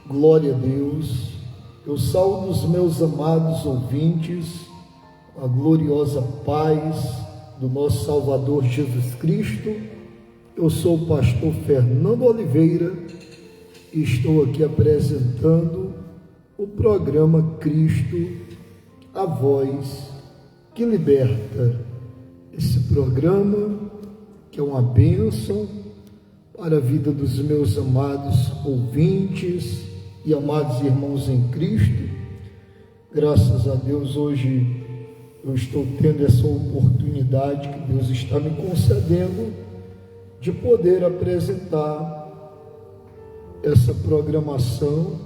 Glória a Deus. Eu saúdo os meus amados ouvintes, a gloriosa paz do nosso Salvador Jesus Cristo. Eu sou o pastor Fernando Oliveira e estou aqui apresentando o programa Cristo, a voz que liberta. Esse programa que é uma bênção para a vida dos meus amados ouvintes e amados irmãos em Cristo. Graças a Deus, hoje eu estou tendo essa oportunidade que Deus está me concedendo de poder apresentar essa programação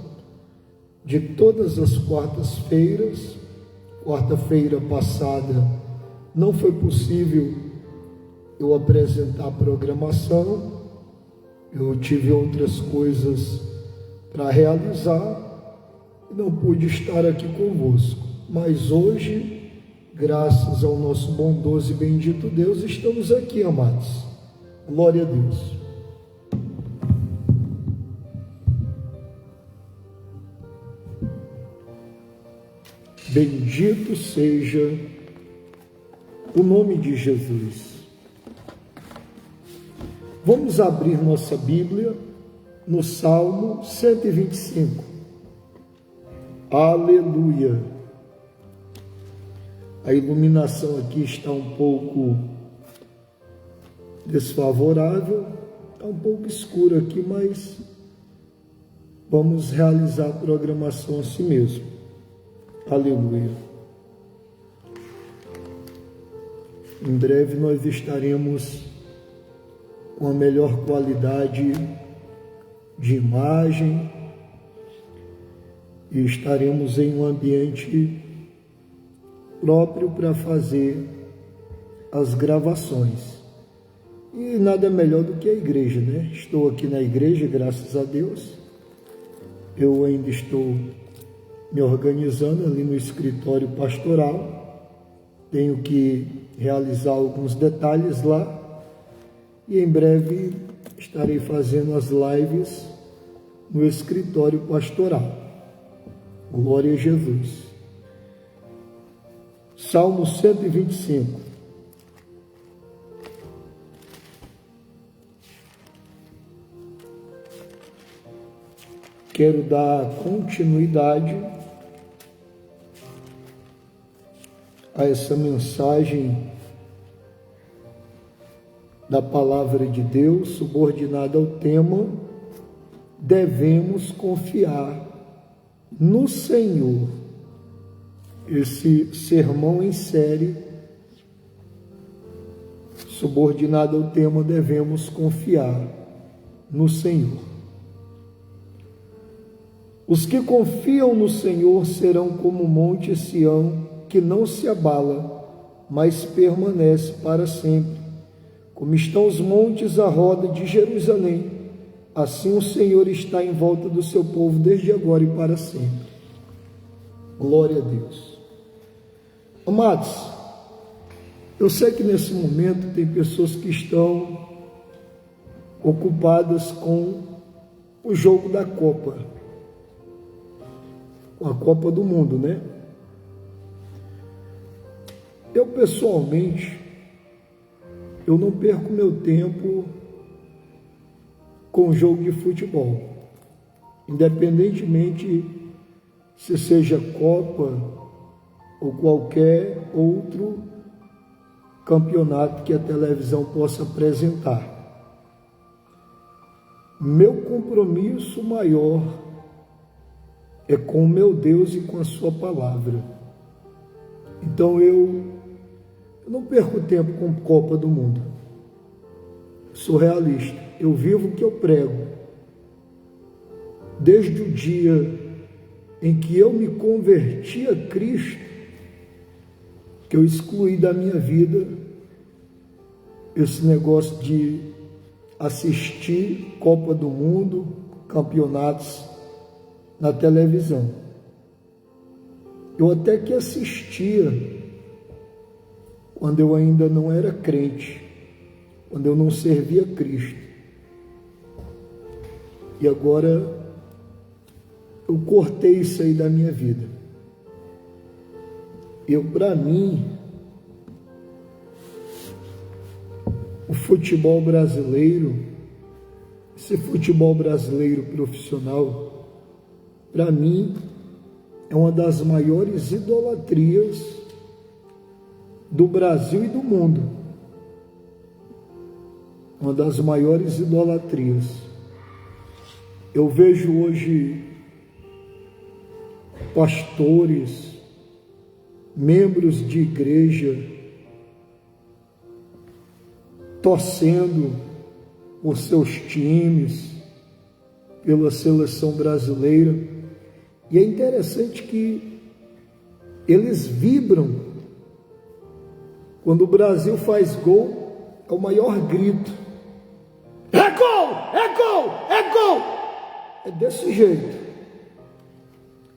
de todas as quartas-feiras. Quarta-feira passada não foi possível eu apresentar a programação, eu tive outras coisas para realizar e não pude estar aqui convosco. Mas hoje, graças ao nosso bondoso e bendito Deus, estamos aqui, amados. Glória a Deus. Bendito seja o nome de Jesus. Vamos abrir nossa Bíblia no Salmo 125. Aleluia! A iluminação aqui está um pouco desfavorável, está um pouco escuro aqui, mas vamos realizar a programação assim mesmo. Aleluia! Em breve nós estaremos com a melhor qualidade de imagem e estaremos em um ambiente próprio para fazer as gravações. E nada melhor do que a igreja, né? Estou aqui na igreja, graças a Deus. Eu ainda estou me organizando ali no escritório pastoral. Tenho que realizar alguns detalhes lá. E em breve estarei fazendo as lives no escritório pastoral. Glória a Jesus. Salmo 125. Quero dar continuidade a essa mensagem da palavra de Deus, subordinada ao tema: devemos confiar no Senhor. Esse sermão em série, subordinado ao tema: devemos confiar no Senhor. Os que confiam no Senhor serão como o monte Sião, que não se abala, mas permanece para sempre. Como estão os montes à roda de Jerusalém, assim o Senhor está em volta do seu povo desde agora e para sempre. Glória a Deus. Amados, eu sei que nesse momento tem pessoas que estão ocupadas com o jogo da Copa, com a Copa do Mundo, né? Eu pessoalmente, eu não perco meu tempo com jogo de futebol, independentemente se seja Copa ou qualquer outro campeonato que a televisão possa apresentar. Meu compromisso maior é com o meu Deus e com a sua palavra. Então eu não perco tempo com Copa do Mundo. Sou realista. Eu vivo o que eu prego. Desde o dia em que eu me converti a Cristo, que eu excluí da minha vida esse negócio de assistir Copa do Mundo, campeonatos na televisão. Eu até que assistia quando eu ainda não era crente, quando eu não servia Cristo. E agora eu cortei isso aí da minha vida. Para mim, o futebol brasileiro, esse futebol brasileiro profissional, para mim, é uma das maiores idolatrias do Brasil e do mundo. Uma das maiores idolatrias. Eu vejo hoje pastores, membros de igreja, torcendo por seus times, pela seleção brasileira. E é interessante que eles vibram. Quando o Brasil faz gol, é o maior grito. É gol! É gol! É gol! É desse jeito.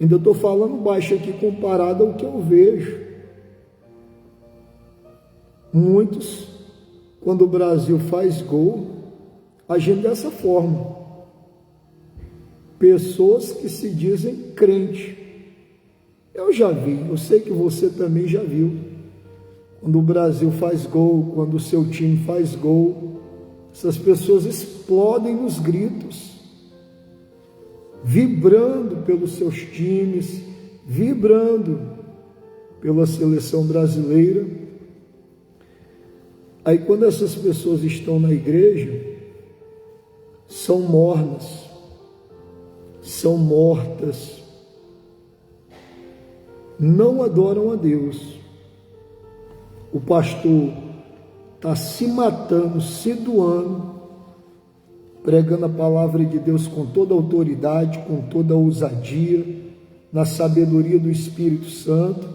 Ainda estou falando baixo aqui comparado ao que eu vejo. Muitos, quando o Brasil faz gol, agem dessa forma. Pessoas que se dizem crente. Eu já vi, eu sei que você também já viu. Quando o Brasil faz gol, quando o seu time faz gol, essas pessoas explodem nos gritos, vibrando pelos seus times, vibrando pela seleção brasileira. Aí quando essas pessoas estão na igreja, são mornas, são mortas, não adoram a Deus. O pastor está se matando, se doando, pregando a palavra de Deus com toda a autoridade, com toda a ousadia, na sabedoria do Espírito Santo.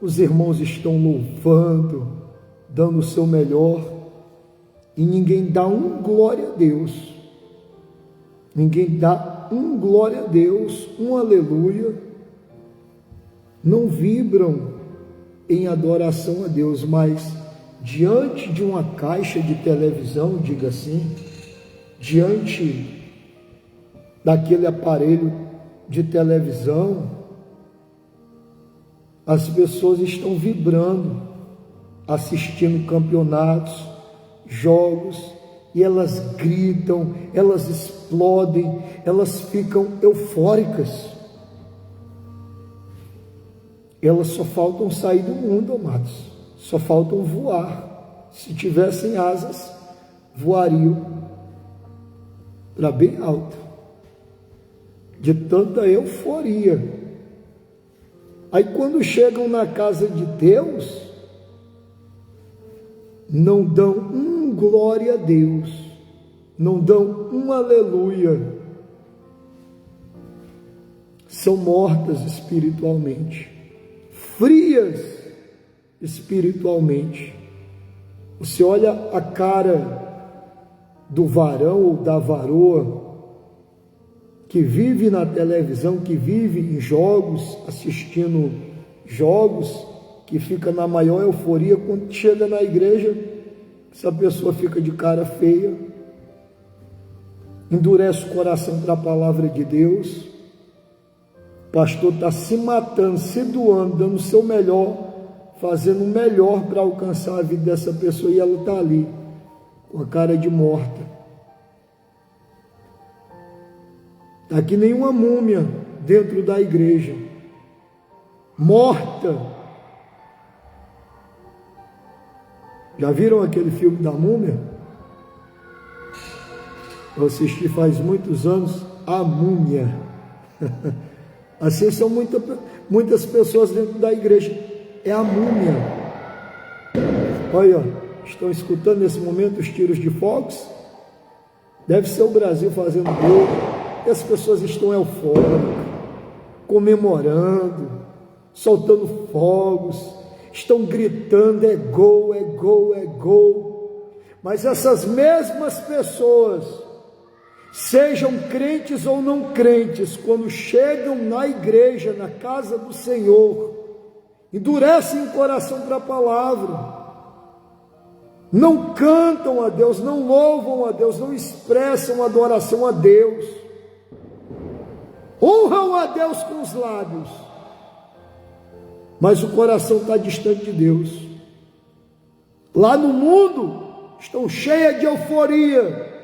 Os irmãos estão louvando, dando o seu melhor, e ninguém dá um glória a Deus. Ninguém dá um glória a Deus, um aleluia. Não vibram em adoração a Deus, mas diante de uma caixa de televisão, diga assim, diante daquele aparelho de televisão, as pessoas estão vibrando, assistindo campeonatos, jogos, e elas gritam, elas explodem, elas ficam eufóricas. Elas só faltam sair do mundo, amados, só faltam voar. Se tivessem asas, voariam para bem alto, de tanta euforia. Aí quando chegam na casa de Deus, não dão um glória a Deus, não dão um aleluia, são mortas espiritualmente, frias espiritualmente. Você olha a cara do varão ou da varoa que vive na televisão, que vive em jogos, assistindo jogos, que fica na maior euforia. Quando chega na igreja, essa pessoa fica de cara feia, endurece o coração para a palavra de Deus. O pastor está se matando, se doando, dando o seu melhor, fazendo o melhor para alcançar a vida dessa pessoa, e ela está ali, com a cara de morta. Está que nem uma múmia dentro da igreja, morta. Já viram aquele filme da múmia? Eu assisti faz muitos anos, A Múmia. Assim são muitas pessoas dentro da igreja. É a múmia. Olha, estão escutando nesse momento os tiros de fogos? Deve ser o Brasil fazendo gol. E as pessoas estão eufóricas, comemorando, soltando fogos, estão gritando: é gol, é gol, é gol. Mas essas mesmas pessoas, sejam crentes ou não crentes, quando chegam na igreja, na casa do Senhor, endurecem o coração para a palavra, não cantam a Deus, não louvam a Deus, não expressam adoração a Deus. honram a Deus com os lábios, mas o coração está distante de Deus. Lá no mundo estão cheias de euforia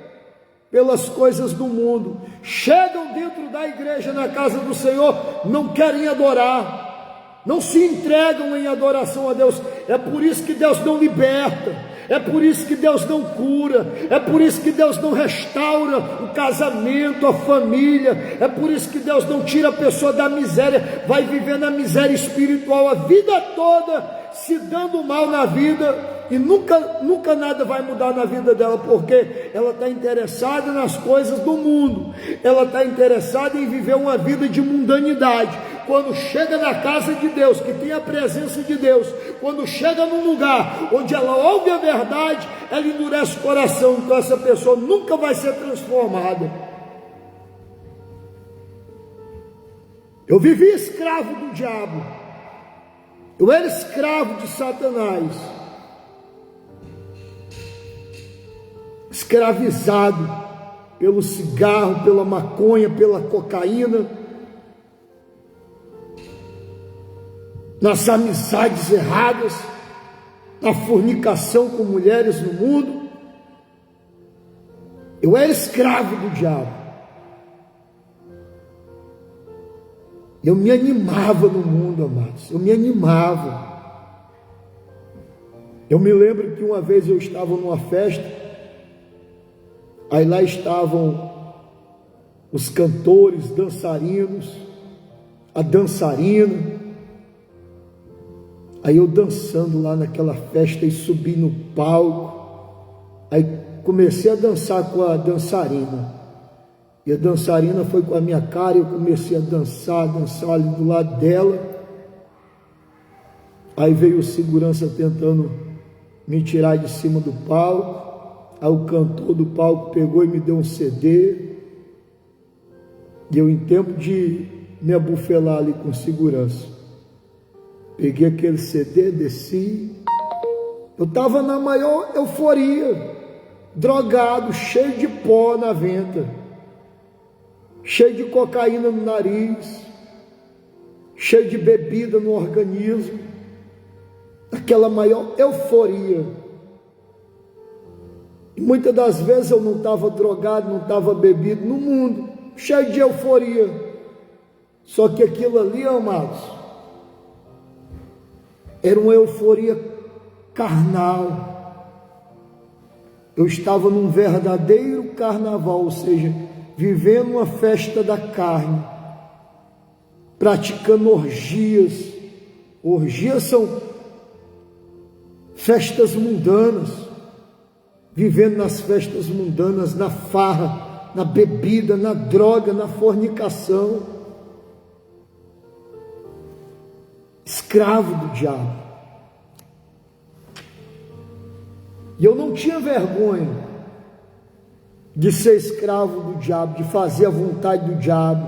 pelas coisas do mundo, chegam dentro da igreja, na casa do Senhor, não querem adorar, não se entregam em adoração a Deus. É por isso que Deus não liberta, é por isso que Deus não cura, é por isso que Deus não restaura o casamento, a família, é por isso que Deus não tira a pessoa da miséria, vai viver na miséria espiritual a vida toda, se dando mal na vida, e nunca nada vai mudar na vida dela, porque ela está interessada nas coisas do mundo, ela está interessada em viver uma vida de mundanidade. Quando chega na casa de Deus, que tem a presença de Deus, quando chega num lugar onde ela ouve a verdade, ela endurece o coração, então essa pessoa nunca vai ser transformada. Eu vivi escravo do diabo, eu era escravo de Satanás, escravizado pelo cigarro, pela maconha, pela cocaína, nas amizades erradas, na fornicação com mulheres no mundo. Eu era escravo do diabo. Eu me animava no mundo, amados, eu me animava. Eu me lembro que uma vez eu estava numa festa, aí lá estavam os cantores, dançarinos, a dançarina. Aí eu dançando lá naquela festa e subi no palco. Aí comecei a dançar com a dançarina. E a dançarina foi com a minha cara, eu comecei a dançar ali do lado dela. Aí veio o segurança tentando me tirar de cima do palco. Aí o cantor do palco pegou e me deu um CD. E eu, em tempo de me abufelar ali com segurança, peguei aquele CD, desci. Eu estava na maior euforia, drogado, cheio de pó na venta, cheio de cocaína no nariz, cheio de bebida no organismo, aquela maior euforia. E muitas das vezes eu não estava drogado, não estava bebido no mundo, cheio de euforia. Só que aquilo ali, amados, era uma euforia carnal. Eu estava num verdadeiro carnaval, ou seja, vivendo uma festa da carne, praticando orgias. Orgias são festas mundanas, vivendo nas festas mundanas, na farra, na bebida, na droga, na fornicação. Escravo do diabo. E eu não tinha vergonha de ser escravo do diabo, de fazer a vontade do diabo.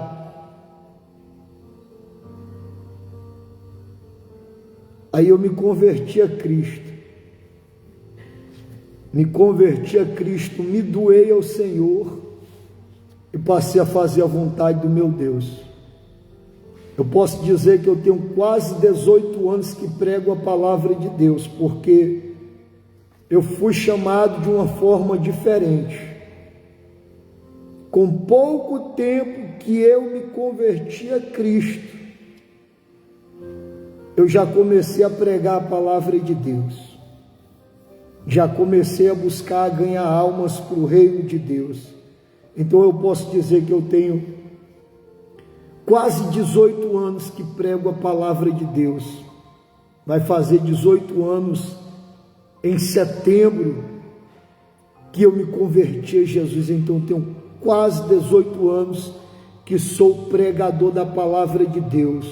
Aí eu me converti a Cristo. Me converti a Cristo, me doei ao Senhor e passei a fazer a vontade do meu Deus. Eu posso dizer que eu tenho quase 18 anos que prego a palavra de Deus, porque eu fui chamado de uma forma diferente. Com pouco tempo que eu me converti a Cristo, eu já comecei a pregar a palavra de Deus. Já comecei a buscar ganhar almas para o reino de Deus. Então eu posso dizer que eu tenho quase 18 anos que prego a palavra de Deus. Vai fazer 18 anos em setembro que eu me converti a Jesus. Então eu tenho quase 18 anos que sou pregador da palavra de Deus.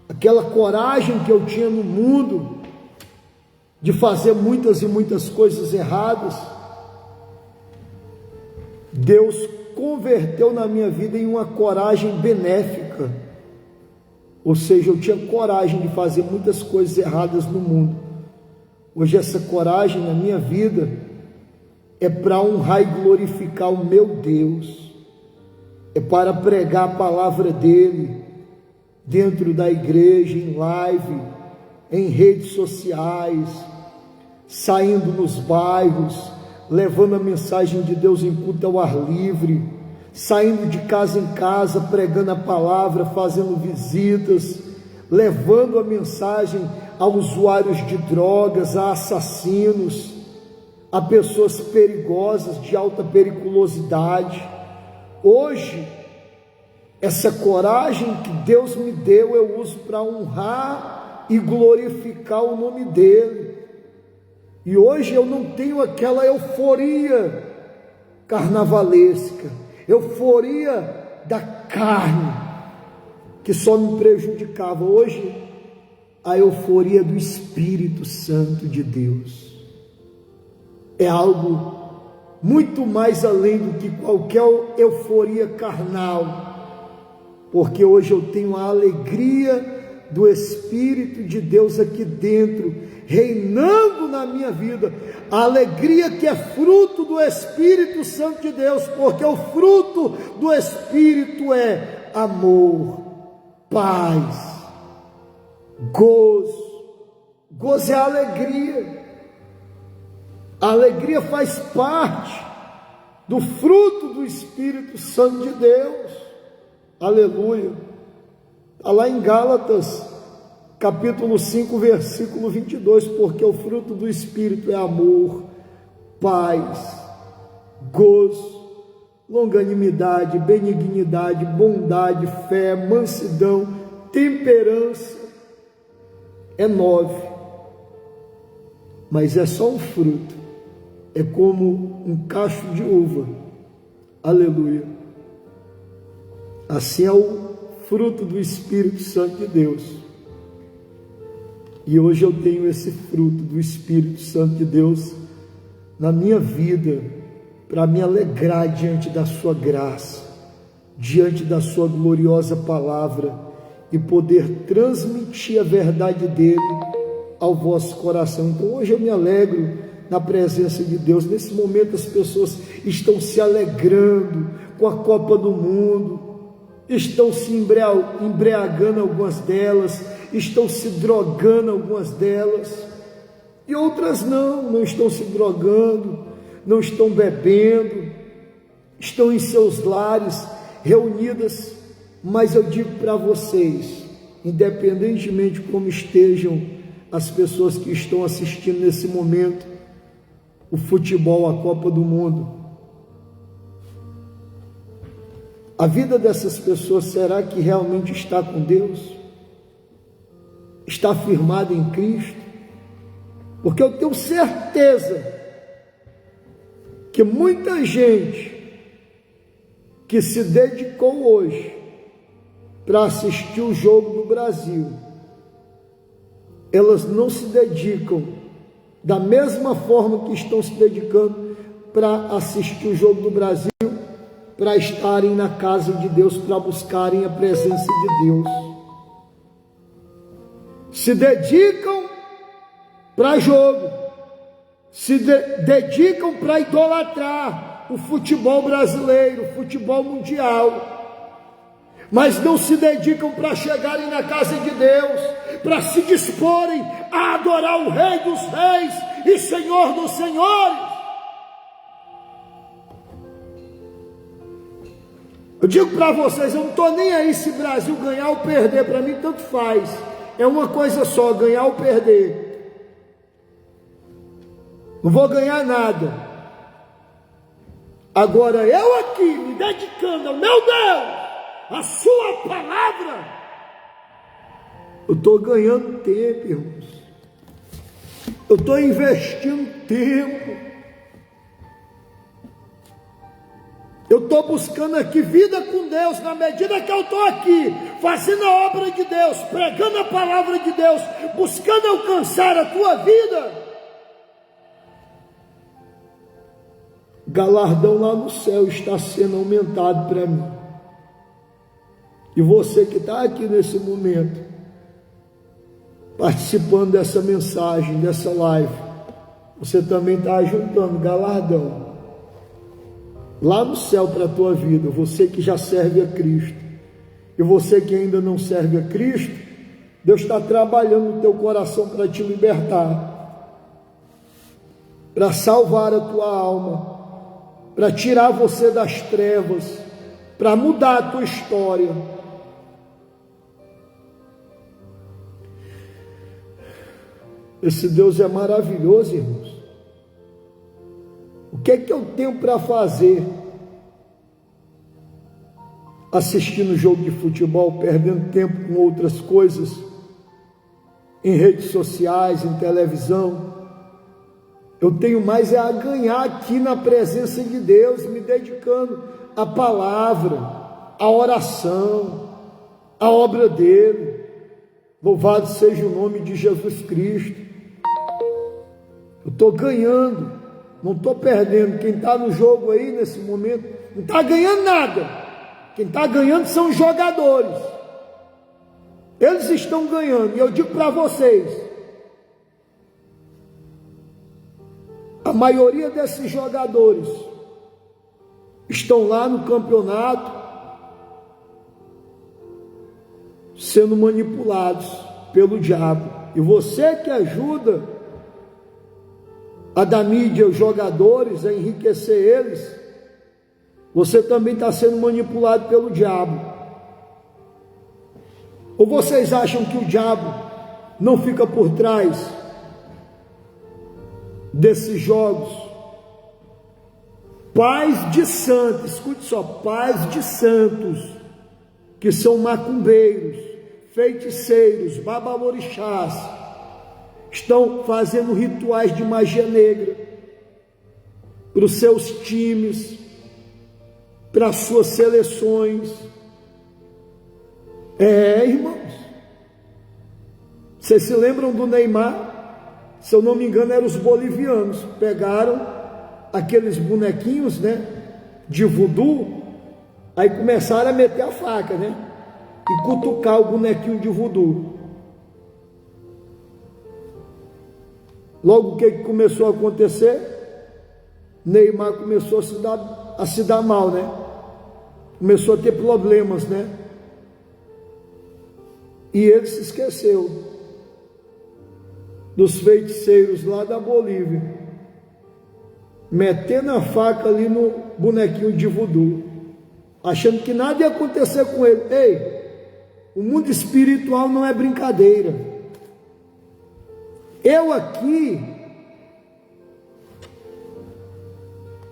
Aquela coragem que eu tinha no mundo de fazer muitas e muitas coisas erradas, Deus converteu na minha vida em uma coragem benéfica. Ou seja, eu tinha coragem de fazer muitas coisas erradas no mundo. Hoje essa coragem na minha vida é para honrar e glorificar o meu Deus, é para pregar a palavra dele dentro da igreja, em live, em redes sociais, saindo nos bairros, levando a mensagem de Deus em culto ao ar livre, saindo de casa em casa, pregando a palavra, fazendo visitas, levando a mensagem a usuários de drogas, a assassinos, a pessoas perigosas, de alta periculosidade. Hoje, essa coragem que Deus me deu, eu uso para honrar e glorificar o nome dele. E hoje eu não tenho aquela euforia carnavalesca, euforia da carne, que só me prejudicava. Hoje, a euforia do Espírito Santo de Deus é algo muito mais além do que qualquer euforia carnal, porque hoje eu tenho a alegria do Espírito de Deus aqui dentro, reinando na minha vida, a alegria que é fruto do Espírito Santo de Deus, porque o fruto do Espírito é amor, paz, gozo. Gozo é alegria. A alegria faz parte do fruto do Espírito Santo de Deus. Aleluia. Está lá em Gálatas, capítulo 5, versículo 22, porque o fruto do Espírito é amor, paz, gozo, longanimidade, benignidade, bondade, fé, mansidão, temperança. É 9, mas é só um fruto, é como um cacho de uva. Aleluia. Assim é o fruto do Espírito Santo de Deus. E hoje eu tenho esse fruto do Espírito Santo de Deus na minha vida, para me alegrar diante da sua graça, diante da sua gloriosa palavra, e poder transmitir a verdade dele ao vosso coração. Então hoje eu me alegro na presença de Deus. Nesse momento as pessoas estão se alegrando com a Copa do Mundo, estão se embriagando, algumas delas, estão se drogando, algumas delas, e outras não estão se drogando, não estão bebendo, estão em seus lares, reunidas. Mas eu digo para vocês, independentemente de como estejam as pessoas que estão assistindo nesse momento, o futebol, a Copa do Mundo, a vida dessas pessoas, será que realmente está com Deus? Está firmada em Cristo? Porque eu tenho certeza que muita gente que se dedicou hoje para assistir o jogo do Brasil, elas não se dedicam da mesma forma que estão se dedicando para assistir o jogo do Brasil, para estarem na casa de Deus, para buscarem a presença de Deus. Se dedicam para jogo, se dedicam para idolatrar o futebol brasileiro, o futebol mundial, mas não se dedicam para chegarem na casa de Deus, para se disporem a adorar o Rei dos Reis e Senhor dos Senhores. Eu digo para vocês, eu não estou nem aí se o Brasil ganhar ou perder, para mim tanto faz, é uma coisa só, ganhar ou perder. Não vou ganhar nada. Agora eu aqui me dedicando ao meu Deus, a sua palavra, eu estou ganhando tempo, irmãos. Eu estou investindo tempo. Eu estou buscando aqui vida com Deus. Na medida que eu estou aqui fazendo a obra de Deus, pregando a palavra de Deus, buscando alcançar a tua vida, galardão lá no céu está sendo aumentado para mim. E você que está aqui nesse momento, participando dessa mensagem, dessa live, você também está juntando galardão. lá no céu para a tua vida, você que já serve a Cristo. E você que ainda não serve a Cristo, Deus está trabalhando no teu coração para te libertar, para salvar a tua alma, para tirar você das trevas, para mudar a tua história. Esse Deus é maravilhoso, irmãos. O que é que eu tenho para fazer assistindo jogo de futebol, perdendo tempo com outras coisas, em redes sociais, em televisão? Eu tenho mais a ganhar aqui na presença de Deus, me dedicando à palavra, à oração, à obra dele. Louvado seja o nome de Jesus Cristo. Eu estou ganhando, não estou perdendo. Quem está no jogo aí nesse momento não está ganhando nada. Quem está ganhando são os jogadores. Eles estão ganhando. E eu digo para vocês, a maioria desses jogadores estão lá no campeonato sendo manipulados pelo diabo. E você que ajuda a dar mídia aos jogadores, a enriquecer eles, você também está sendo manipulado pelo diabo. Ou vocês acham que o diabo não fica por trás desses jogos? Pais de santos, escute só, pais de santos, que são macumbeiros, feiticeiros, babalorixás, estão fazendo rituais de magia negra para os seus times, para as suas seleções. Irmãos, vocês se lembram do Neymar? Se eu não me engano, eram os bolivianos, pegaram aqueles bonequinhos, né, de voodoo, aí começaram a meter a faca, né, e cutucar o bonequinho de voodoo. Logo o que começou a acontecer? Neymar começou a se dar mal, né? Começou a ter problemas, né? E ele se esqueceu dos feiticeiros lá da Bolívia, metendo a faca ali no bonequinho de voodoo, achando que nada ia acontecer com ele. Ei, o mundo espiritual não é brincadeira. Eu aqui,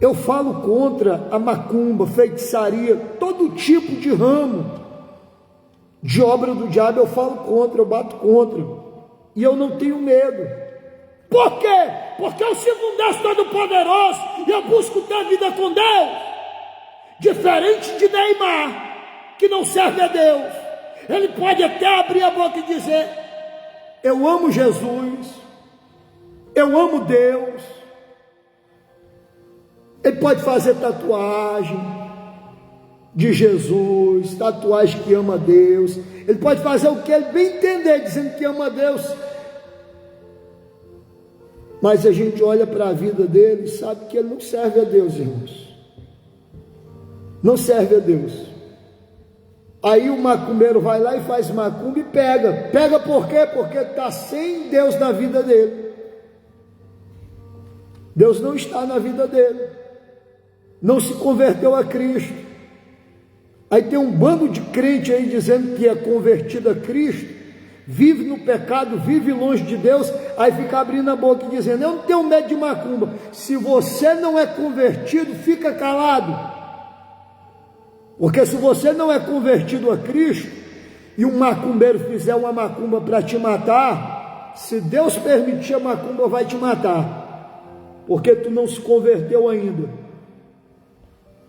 eu falo contra a macumba, feitiçaria, todo tipo de ramo de obra do diabo. Eu falo contra, eu bato contra, e eu não tenho medo. Por quê? Porque eu sirvo um Deus Todo-Poderoso e eu busco ter vida com Deus, diferente de Neymar, que não serve a Deus. Ele pode até abrir a boca e dizer: eu amo Jesus, eu amo Deus. Ele pode fazer tatuagem de Jesus, tatuagem que ama Deus. Ele pode fazer o que ele bem entender, dizendo que ama Deus. Mas a gente olha para a vida dele e sabe que ele não serve a Deus, irmãos. Não serve a Deus. Aí o macumbeiro vai lá e faz macumba e pega. Pega por quê? Porque está sem Deus na vida dele. Deus não está na vida dele. Não se converteu a Cristo. Aí tem um bando de crente aí dizendo que é convertido a Cristo, vive no pecado, vive longe de Deus, aí fica abrindo a boca e dizendo: eu não tenho medo de macumba. Se você não é convertido, fica calado. Porque se você não é convertido a Cristo, e um macumbeiro fizer uma macumba para te matar, se Deus permitir, a macumba vai te matar, porque tu não se converteu ainda.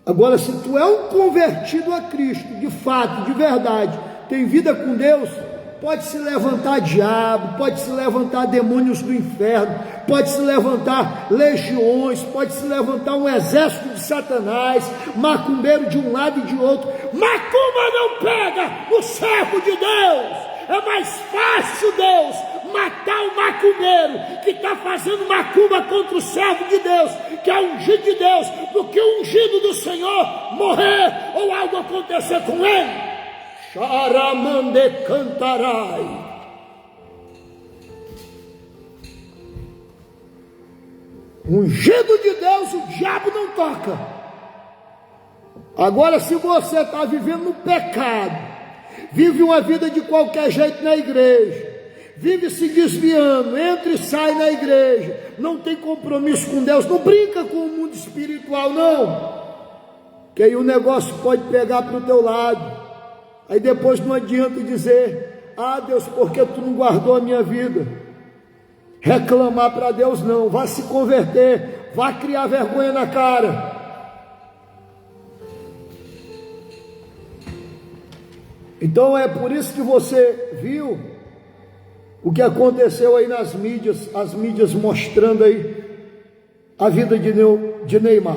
Agora, se tu é um convertido a Cristo, de fato, de verdade, tem vida com Deus, pode se levantar diabo, pode se levantar demônios do inferno, pode se levantar legiões, pode se levantar um exército de Satanás, macumbeiro de um lado e de outro. Macumba não pega no servo de Deus. É mais fácil Deus matar o macumbeiro que está fazendo macumba contra o servo de Deus, que é ungido de Deus, do que o ungido do Senhor morrer ou algo acontecer com ele. Charamande cantarai. Ungido de Deus, o diabo não toca. Agora, se você está vivendo no pecado, vive uma vida de qualquer jeito na igreja, vive se desviando, entra e sai na igreja, não tem compromisso com Deus, não brinca com o mundo espiritual não, que aí o negócio pode pegar para o teu lado. Aí depois não adianta dizer: ah, Deus, por que tu não guardou a minha vida? Reclamar para Deus não, vá se converter, vá criar vergonha na cara. Então é por isso que você viu o que aconteceu aí nas mídias, as mídias mostrando aí a vida de Neymar.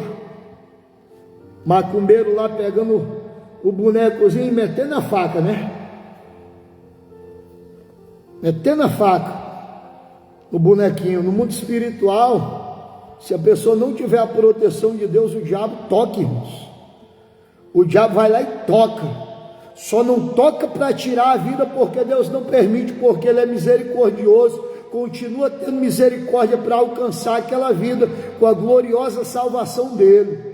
Macumbeiro lá pegando o bonecozinho e metendo a faca, né? Metendo a faca no bonequinho. No mundo espiritual, se a pessoa não tiver a proteção de Deus, o diabo toca, irmãos. O diabo vai lá e toca. Só não toca para tirar a vida, porque Deus não permite, porque Ele é misericordioso, continua tendo misericórdia para alcançar aquela vida com a gloriosa salvação dEle.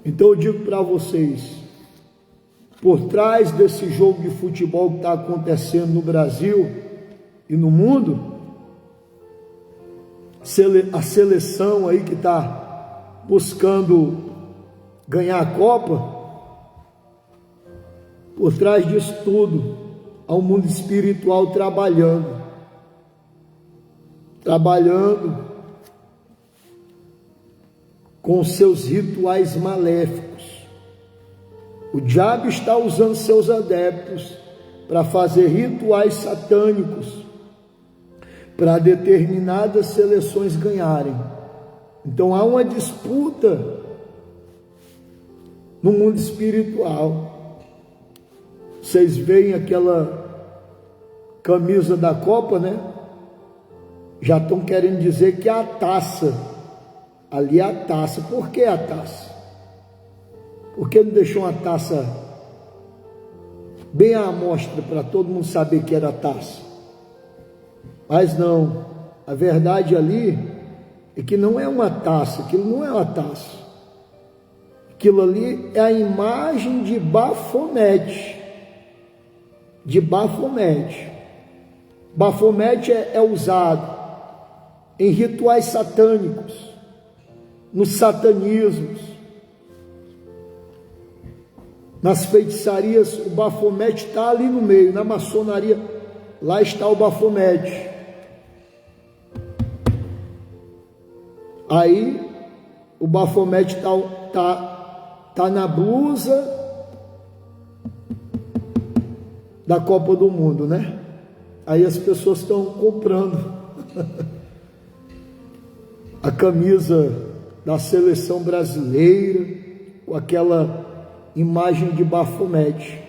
Então eu digo para vocês, por trás desse jogo de futebol que está acontecendo no Brasil e no mundo, a seleção aí que está buscando ganhar a Copa, por trás disso tudo, há um mundo espiritual trabalhando com seus rituais maléficos. O diabo está usando seus adeptos para fazer rituais satânicos para determinadas seleções ganharem. Então há uma disputa no mundo espiritual. Vocês veem aquela camisa da Copa, né? Já estão querendo dizer que é a taça. Ali é a taça. Por que a taça? Por que não deixou uma taça bem à amostra para todo mundo saber que era a taça? Mas não, a verdade ali é que não é uma taça, aquilo não é uma taça. Aquilo ali é a imagem de Bafomete. Bafomete é usado em rituais satânicos, nos satanismos, nas feitiçarias. O Bafomete está ali no meio, na maçonaria, lá está o Bafomete. Aí o Bafomete está na blusa da Copa do Mundo, né? Aí as pessoas estão comprando a camisa da seleção brasileira com aquela imagem de Bafomete.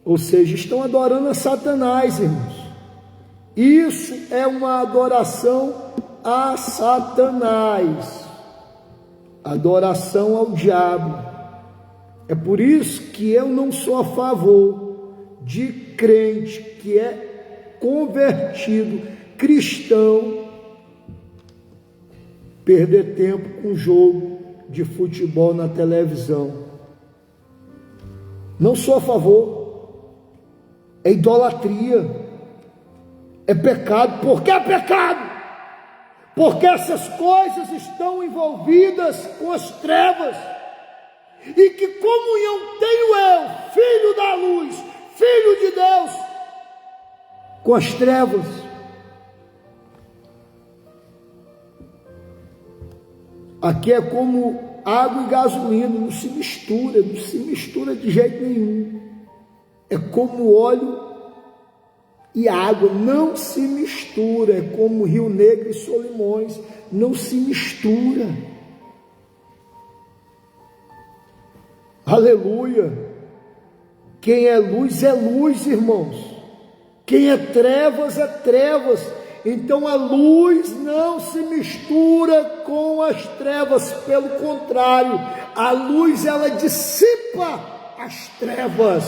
Ou seja, estão adorando a Satanás, irmãos. Isso é uma adoração a Satanás, adoração ao diabo. É por isso que eu não sou a favor de crente que é convertido, cristão, perder tempo com jogo de futebol na televisão. Não sou a favor. É idolatria, é pecado. Por que é pecado? Porque essas coisas estão envolvidas com as trevas. E que comunhão tenho eu, filho da luz, filho de Deus, com as trevas? Aqui é como água e gasolina, não se mistura de jeito nenhum. É como óleo e água, não se mistura. É como Rio Negro e Solimões, não se mistura. Aleluia! Quem é luz, irmãos. Quem é trevas, é trevas. Então a luz não se mistura com as trevas, pelo contrário, a luz ela dissipa as trevas.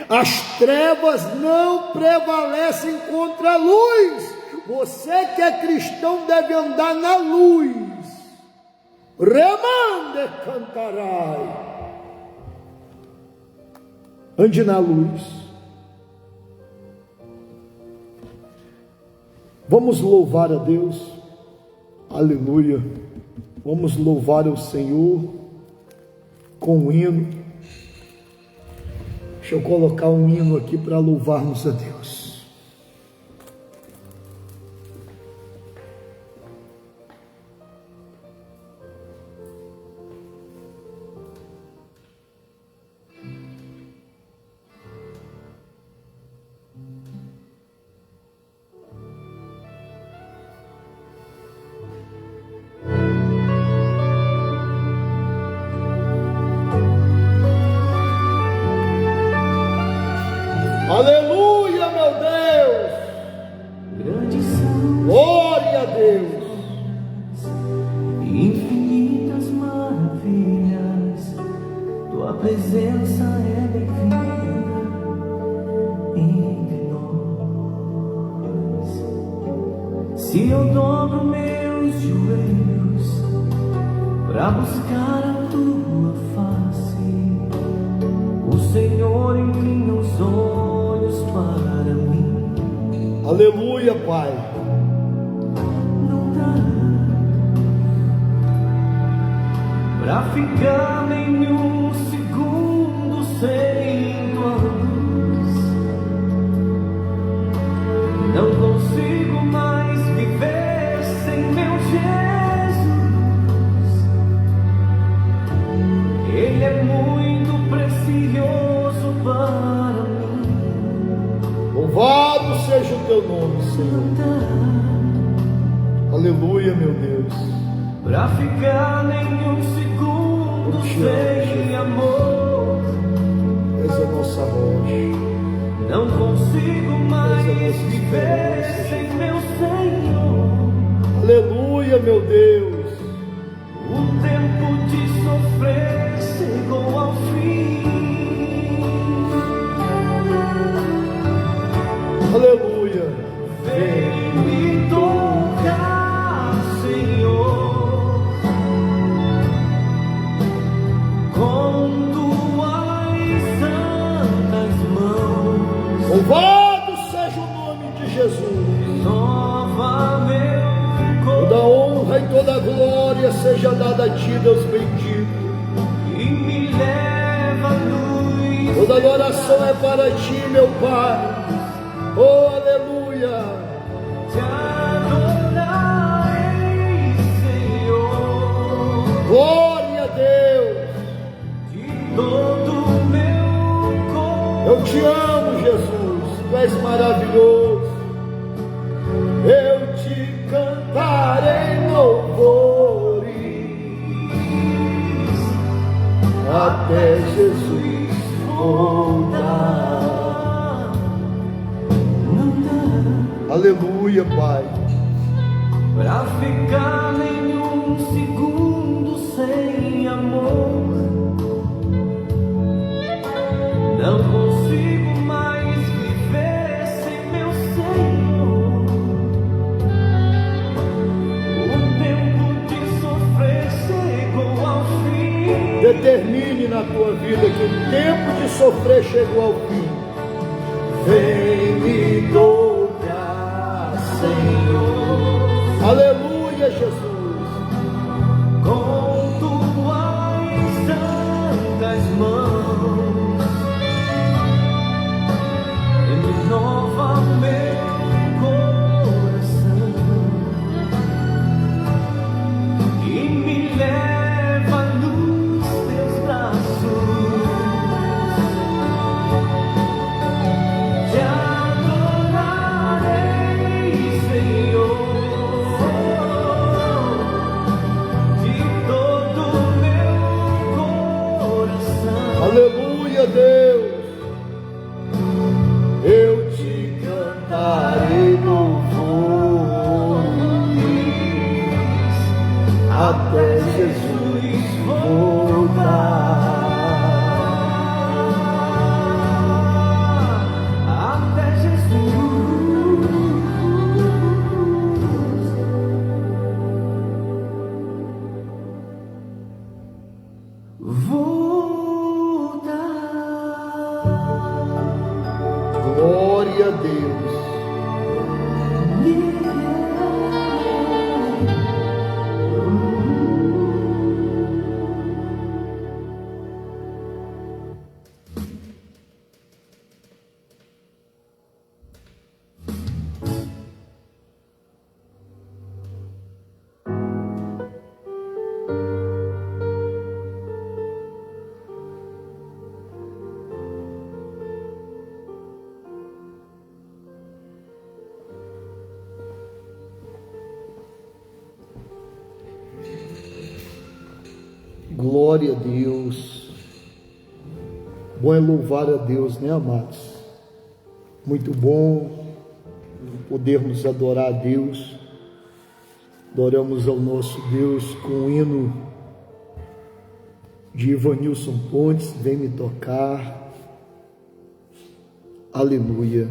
As trevas não prevalecem contra a luz. Você que é cristão deve andar na luz. Remande cantarai. Ande na luz. Vamos louvar a Deus. Aleluia. Vamos louvar ao Senhor com um hino. Deixa eu colocar um hino aqui para louvarmos a Deus. Aleluia, meu Deus. Glória a Deus. Infinitas maravilhas, tua presença é bem-vinda entre nós. Se eu dobro meus joelhos para buscar a tua face, o Senhor inclina os olhos para mim. Aleluia, Pai. Não dá pra ficar nenhum segundo sem tua luz. Não consigo mais viver sem meu Jesus. Ele é muito precioso para mim. Louvado seja o teu nome, Senhor. Aleluia, meu Deus. Pra ficar nenhum segundo sem amor. És a nossa rocha. Não consigo mais viver sem meu Senhor. Aleluia, meu Deus. O tempo de sofrer chegou ao fim. Aleluia. Vem me tocar, Senhor, com tuas santas mãos. Louvado seja o nome de Jesus. Renova meu Toda corpo honra e toda glória seja dada a ti, Deus bendito. e me leva à luz. Toda adoração é para ti, meu Pai. Oh, aleluia. Te adorarei, Senhor, Glória a Deus. de todo o meu corpo. Eu te amo, Jesus. Tu és maravilhoso. Eu te cantarei louvores até Jesus voltar. Não dá Aleluia, Pai. pra ficar nenhum segundo sem amor. Não consigo mais viver sem meu Senhor. O tempo de sofrer chegou ao fim. Determine na tua vida que o tempo de sofrer chegou ao fim. Vem me tocar, Senhor, Aleluia, Jesus. com tuas santas mãos. Renova meu coração e me leva nos teus braços. Te adorarei, Senhor, até Jesus voltar. Até Jesus voltar. Glória a Deus. Glória a Deus. Bom é louvar a Deus, né, amados? Muito bom podermos adorar a Deus. Adoramos ao nosso Deus com o hino de Ivanilson Pontes, Vem Me Tocar. Aleluia.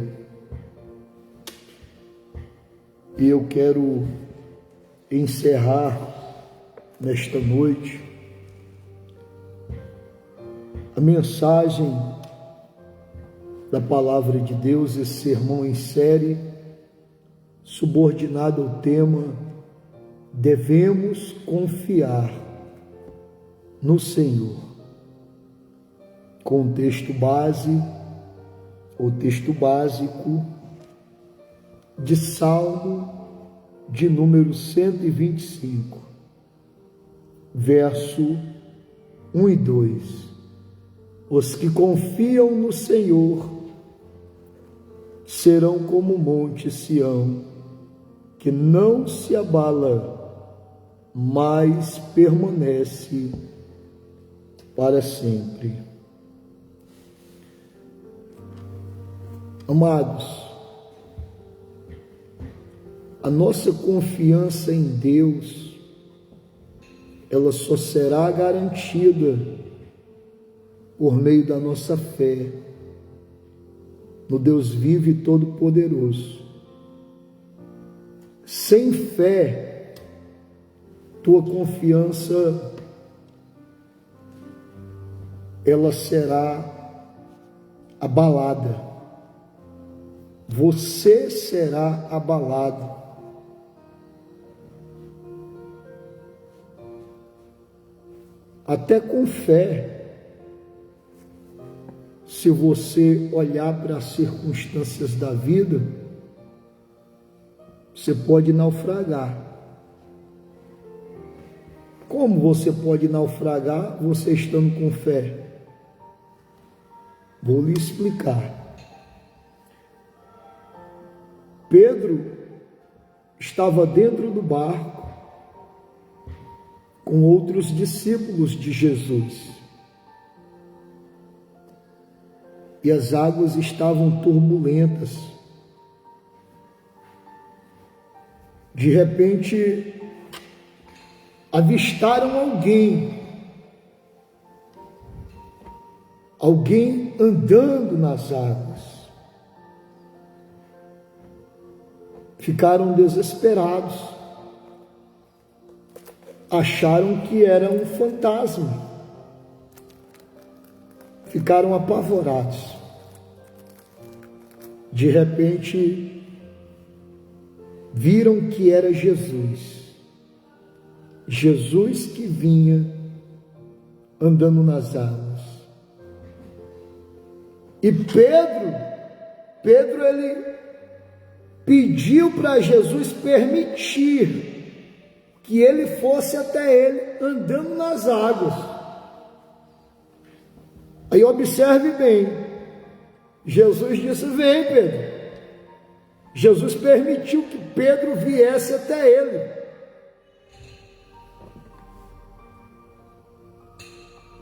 E eu quero encerrar nesta noite a mensagem da palavra de Deus, esse sermão em série, subordinado ao tema Devemos Confiar no Senhor, com o texto base, o texto básico de Salmo de número 125, verso 1 e 2. Os que confiam no Senhor serão como o monte Sião, que não se abala, mas permanece para sempre. Amados, a nossa confiança em Deus, ela só será garantida por meio da nossa fé no Deus vivo e todo-poderoso. Sem fé, tua confiança, ela será abalada. Você será abalado. Até com fé, se você olhar para as circunstâncias da vida, você pode naufragar. Como você pode naufragar você estando com fé? Vou lhe explicar. Pedro estava dentro do barco com outros discípulos de Jesus. E as águas estavam turbulentas. De repente, avistaram alguém andando nas águas. Ficaram desesperados. Acharam que era um fantasma. Ficaram apavorados. De repente, viram que era Jesus. Jesus que vinha andando nas águas. E Pedro ele pediu para Jesus permitir que ele fosse até ele andando nas águas. Aí observe bem, Jesus disse: vem, Pedro. Jesus permitiu que Pedro viesse até ele.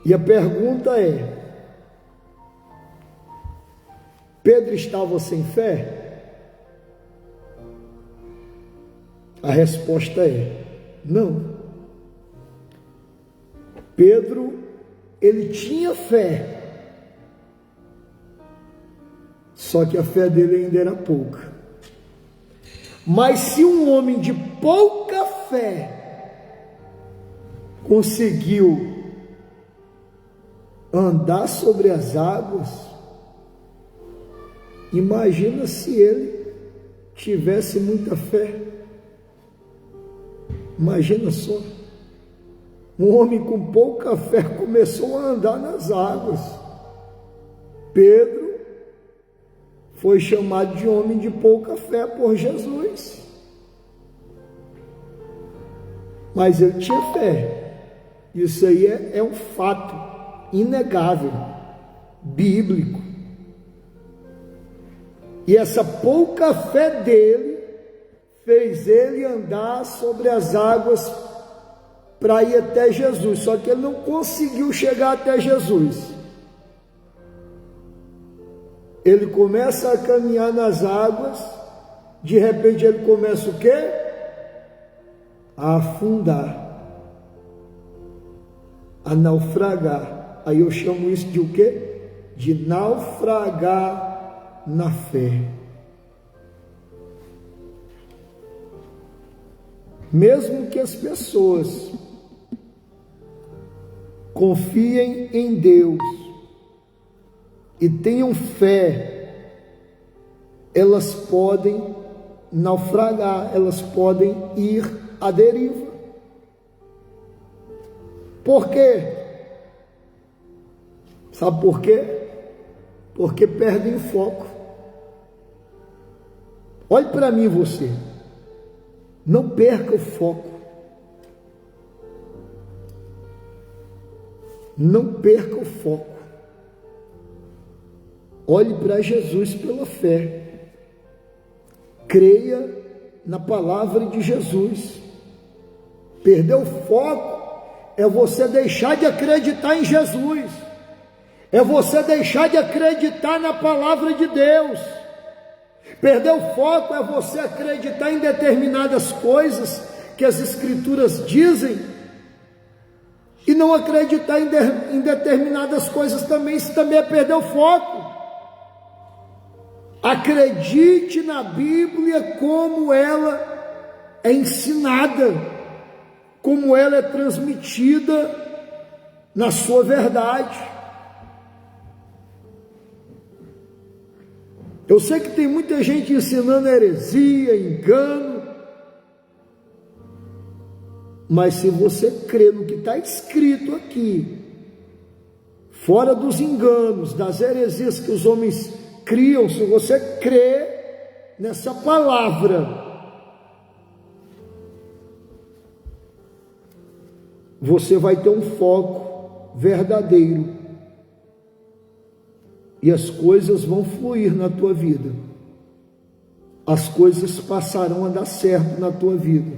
E a pergunta é: Pedro estava sem fé? A resposta é: não. Pedro, ele tinha fé, só que a fé dele ainda era pouca. Mas se um homem de pouca fé conseguiu andar sobre as águas, imagina se ele tivesse muita fé. Imagina só, um homem com pouca fé começou a andar nas águas. Pedro foi chamado de homem de pouca fé por Jesus, mas ele tinha fé. Isso aí é um fato inegável, bíblico. E essa pouca fé dele fez ele andar sobre as águas para ir até Jesus, só que ele não conseguiu chegar até Jesus. Ele começa a caminhar nas águas, de repente ele começa o quê? A afundar, a naufragar. Aí eu chamo isso de o quê? De naufragar na fé. Mesmo que as pessoas confiem em Deus e tenham fé, elas podem naufragar, elas podem ir à deriva. Por quê? Sabe por quê? Porque perdem o foco. Olhe para mim, você. Não perca o foco. Não perca o foco. Olhe para Jesus pela fé. Creia na palavra de Jesus. Perder o foco é você deixar de acreditar em Jesus. É você deixar de acreditar na palavra de Deus. Perder o foco é você acreditar em determinadas coisas que as Escrituras dizem e não acreditar em determinadas coisas também. Isso também é perder o foco. Acredite na Bíblia como ela é ensinada, como ela é transmitida na sua verdade. Eu sei que tem muita gente ensinando heresia, engano, mas se você crê no que está escrito aqui, fora dos enganos, das heresias que os homens criam, se você crê nessa palavra, você vai ter um foco verdadeiro. E as coisas vão fluir na tua vida. As coisas passarão a dar certo na tua vida.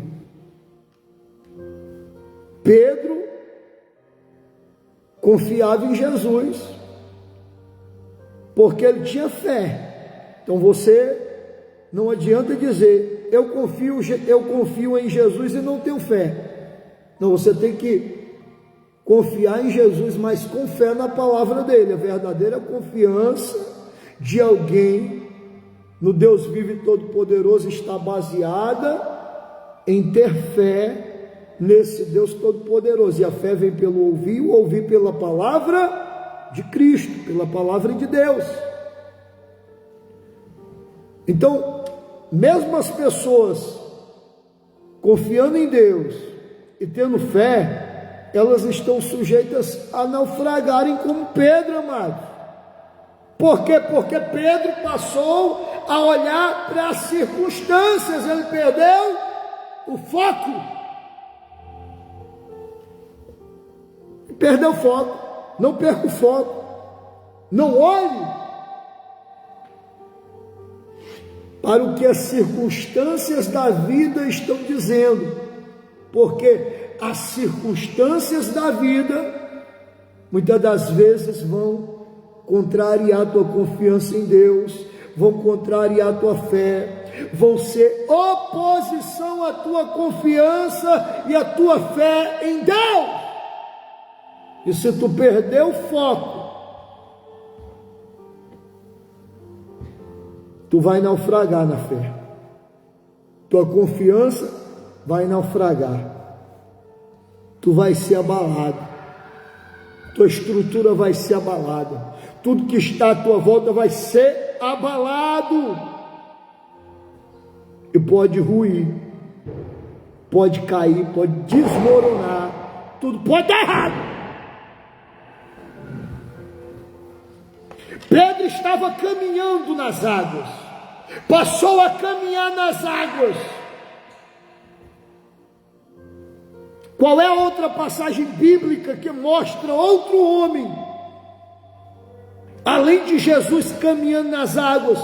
Pedro confiava em Jesus, porque ele tinha fé. Então você não adianta dizer, eu confio em Jesus e não tenho fé. Não, você tem que confiar em Jesus, mas com fé na palavra dele. A verdadeira confiança de alguém no Deus vivo e todo-poderoso está baseada em ter fé nesse Deus todo-poderoso. E a fé vem pelo ouvir, o ouvir pela palavra de Cristo, pela palavra de Deus. Então, mesmo as pessoas confiando em Deus e tendo fé, elas estão sujeitas a naufragarem como Pedro, amado. Por quê? Porque Pedro passou a olhar para as circunstâncias, ele perdeu o foco. Perdeu o foco. Não perca o foco. Não olhe para o que as circunstâncias da vida estão dizendo, porque as circunstâncias da vida muitas das vezes vão contrariar a tua confiança em Deus, vão contrariar a tua fé, vão ser oposição à tua confiança e à tua fé em Deus. E se tu perder o foco, tu vai naufragar na fé. Tua confiança vai naufragar. Tu vai ser abalado. Tua estrutura vai ser abalada. Tudo que está à tua volta vai ser abalado. E pode ruir. Pode cair, pode desmoronar. Tudo pode dar errado. Pedro estava caminhando nas águas. Passou a caminhar nas águas. Qual é a outra passagem bíblica que mostra outro homem, além de Jesus caminhando nas águas,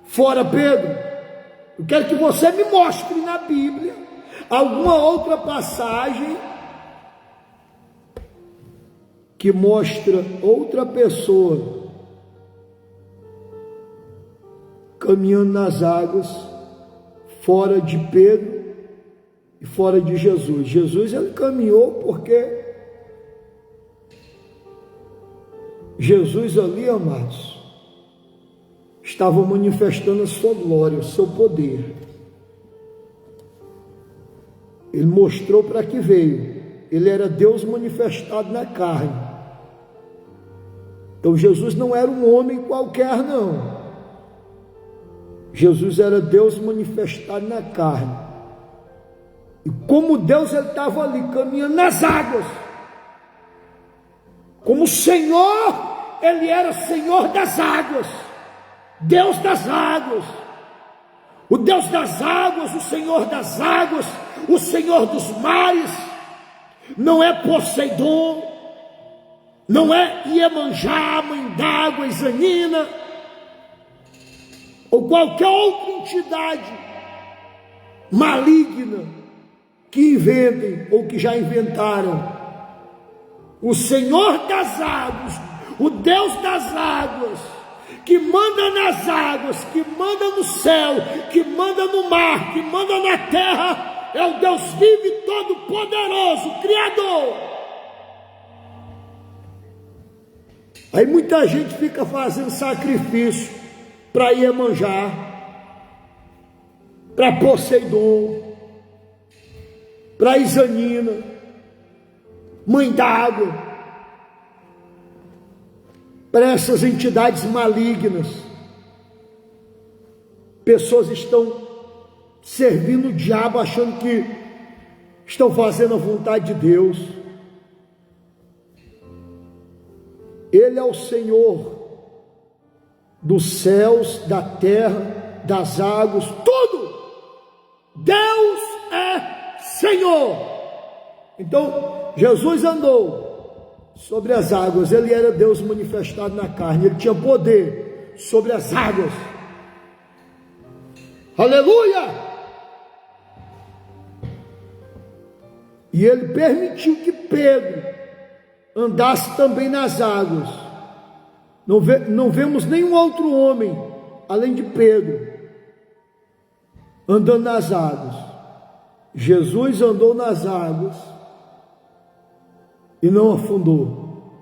fora Pedro? Eu quero que você me mostre na Bíblia alguma outra passagem que mostra outra pessoa caminhando nas águas, fora de Pedro e fora de Jesus. Jesus, ele caminhou porque Jesus ali, amados, estava manifestando a sua glória, o seu poder. Ele mostrou para que veio. Ele era Deus manifestado na carne. Então Jesus não era um homem qualquer, não. Jesus era Deus manifestado na carne. E como Deus, ele estava ali caminhando nas águas. Como Senhor, ele era Senhor das águas. Deus das águas. O Deus das águas, o Senhor das águas, o Senhor dos mares. Não é Poseidon, não é Iemanjá, mãe d'água, Izanina, ou qualquer outra entidade maligna que inventem ou que já inventaram. O Senhor das águas, o Deus das águas, que manda nas águas, que manda no céu, que manda no mar, que manda na terra, é o Deus vivo e todo-poderoso, Criador. Aí muita gente fica fazendo sacrifício para Iemanjá, para Poseidon, para Izanina, mãe d'água, para essas entidades malignas. Pessoas estão servindo o diabo, achando que estão fazendo a vontade de Deus. Ele é o Senhor dos céus, da terra, das águas, tudo. Deus é Senhor. Então Jesus andou sobre as águas. Ele era Deus manifestado na carne. Ele tinha poder sobre as águas. Aleluia! E ele permitiu que Pedro andasse também nas águas. Não vemos nenhum outro homem, além de Pedro, andando nas águas. Jesus andou nas águas e não afundou.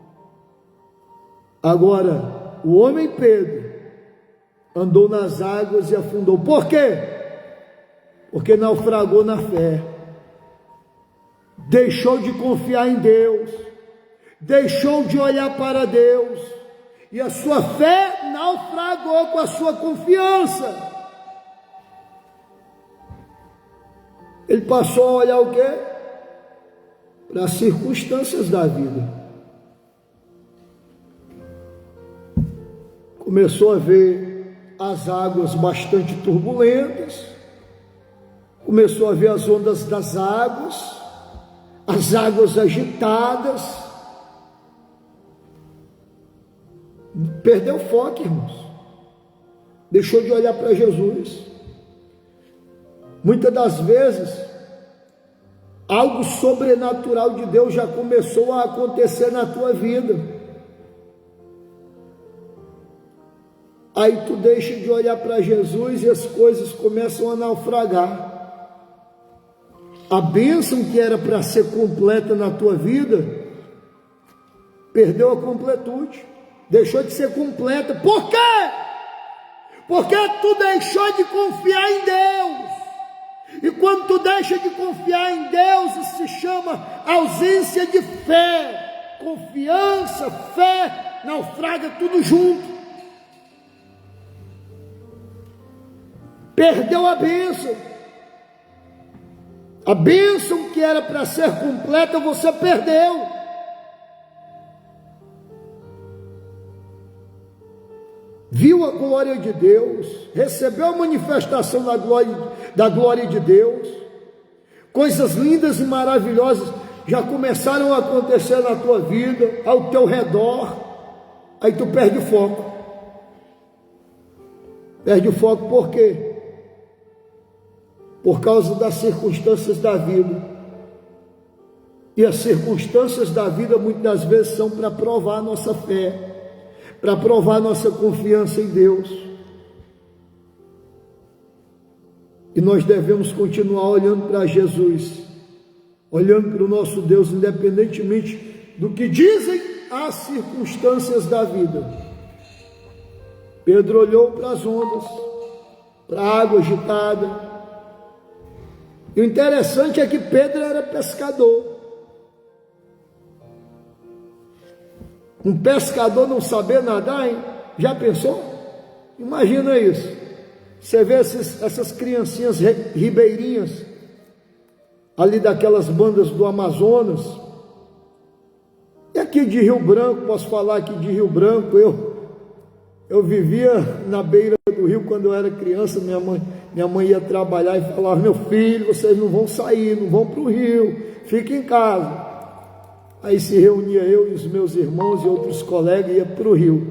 Agora, o homem Pedro andou nas águas e afundou. Por quê? Porque naufragou na fé. Deixou de confiar em Deus, deixou de olhar para Deus, e a sua fé naufragou com a sua confiança. Ele passou a olhar o quê? Para as circunstâncias da vida. Começou a ver as águas bastante turbulentas, começou a ver as ondas das águas, as águas agitadas. Perdeu o foco, irmãos. Deixou de olhar para Jesus. Muitas das vezes, algo sobrenatural de Deus já começou a acontecer na tua vida. Aí tu deixa de olhar para Jesus e as coisas começam a naufragar. A bênção que era para ser completa na tua vida Perdeu a completude, deixou de ser completa. Por quê? Porque tu deixou de confiar em Deus. E quando tu deixa de confiar em Deus, isso se chama ausência de fé. Confiança, fé, naufraga tudo junto. Perdeu a bênção. A bênção que era para ser completa, você perdeu. Viu a glória de Deus, recebeu a manifestação da glória de Deus, coisas lindas e maravilhosas já começaram a acontecer na tua vida, ao teu redor, aí tu perde o foco. Perde o foco por quê? Por causa das circunstâncias da vida. E as circunstâncias da vida muitas das vezes são para provar a nossa fé, para provar nossa confiança em Deus. E nós devemos continuar olhando para Jesus, olhando para o nosso Deus, independentemente do que dizem as circunstâncias da vida. Pedro olhou para as ondas, para a água agitada. E o interessante é que Pedro era pescador. Um pescador não saber nadar, hein? Já pensou? Imagina isso. Você vê essas criancinhas ribeirinhas, ali daquelas bandas do Amazonas. E aqui de Rio Branco, posso falar aqui de Rio Branco, eu vivia na beira do rio quando eu era criança. Minha mãe ia trabalhar e falava: meu filho, vocês não vão sair, não vão para o rio, fiquem em casa. Aí se reunia eu e os meus irmãos e outros colegas e ia para o rio,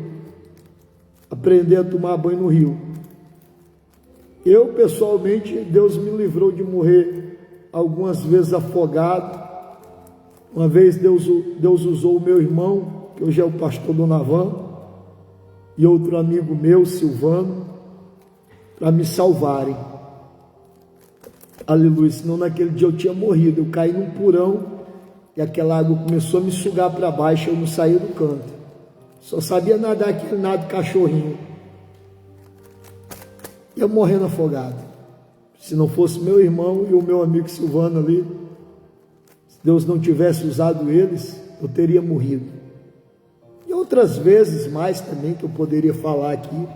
aprender a tomar banho no rio. Eu, pessoalmente, Deus me livrou de morrer algumas vezes afogado. Uma vez Deus usou o meu irmão, que hoje é o pastor Donavan, e outro amigo meu, Silvano, para me salvarem. Aleluia, senão naquele dia eu tinha morrido. Eu caí num porão e aquela água começou a me sugar para baixo, eu não saía do canto. Só sabia nadar aquele nado cachorrinho. Eu morrendo afogado. Se não fosse meu irmão e o meu amigo Silvano ali, se Deus não tivesse usado eles, eu teria morrido. E outras vezes mais também que eu poderia falar aqui.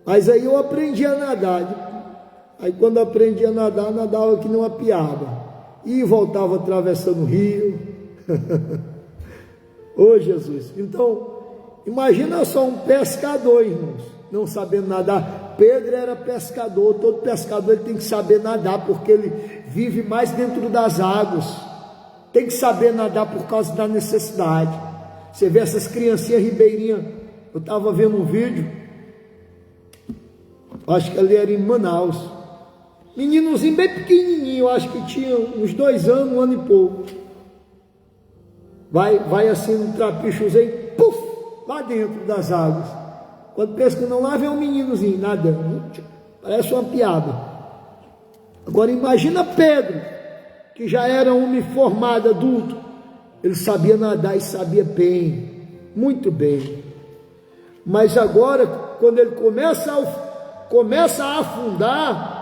Mas aí eu aprendi a nadar. Aí quando eu aprendi a nadar, nadava que nem uma piaba. E voltava atravessando o rio. Ô Jesus! Então, imagina só um pescador, irmãos, não sabendo nadar. Pedro era pescador. Todo pescador ele tem que saber nadar, porque ele vive mais dentro das águas. Tem que saber nadar por causa da necessidade. Você vê essas criancinhas ribeirinhas. Eu estava vendo um vídeo, acho que ali era em Manaus, meninozinho bem pequenininho, acho que tinha uns 2 anos, 1 ano e pouco. Vai assim no trapichozinho, puf, lá dentro das águas. Quando pensa que não lá, vem um meninozinho nadando, parece uma piada. Agora imagina Pedro, que já era um homem formado, adulto. Ele sabia nadar e sabia bem, muito bem. Mas agora, quando ele começa a afundar,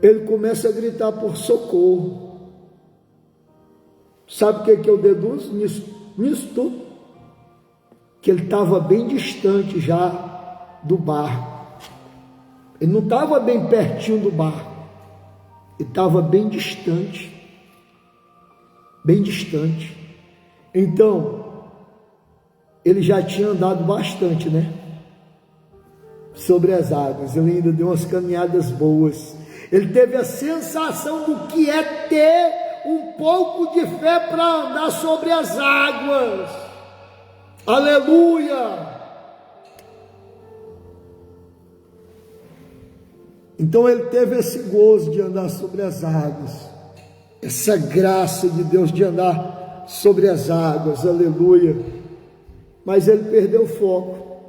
ele começa a gritar por socorro. Sabe o que eu deduzo nisso tudo? Que ele estava bem distante já do barco. Ele não estava bem pertinho do barco. Ele estava bem distante. Bem distante. Então, ele já tinha andado bastante, né? Sobre as águas. Ele ainda deu umas caminhadas boas. Ele teve a sensação do que é ter um pouco de fé para andar sobre as águas. Aleluia! Então ele teve esse gozo de andar sobre as águas, essa graça de Deus de andar sobre as águas, aleluia. Mas ele perdeu o foco.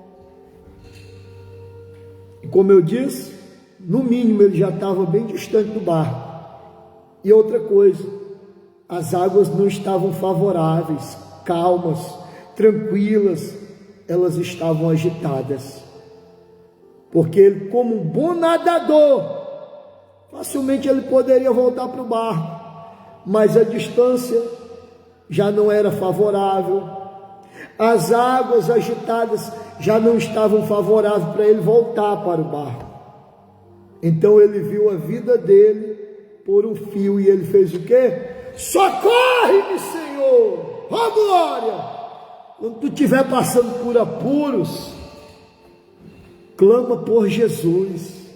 E como eu disse, no mínimo ele já estava bem distante do barco. E outra coisa, as águas não estavam favoráveis, calmas, tranquilas, elas estavam agitadas. Porque ele, como um bom nadador, facilmente ele poderia voltar para o barco, mas a distância já não era favorável, as águas agitadas já não estavam favoráveis para ele voltar para o barco. Então ele viu a vida dele por um fio e ele fez o quê? Socorre-me, Senhor! Ó glória! Quando tu estiver passando por apuros, clama por Jesus.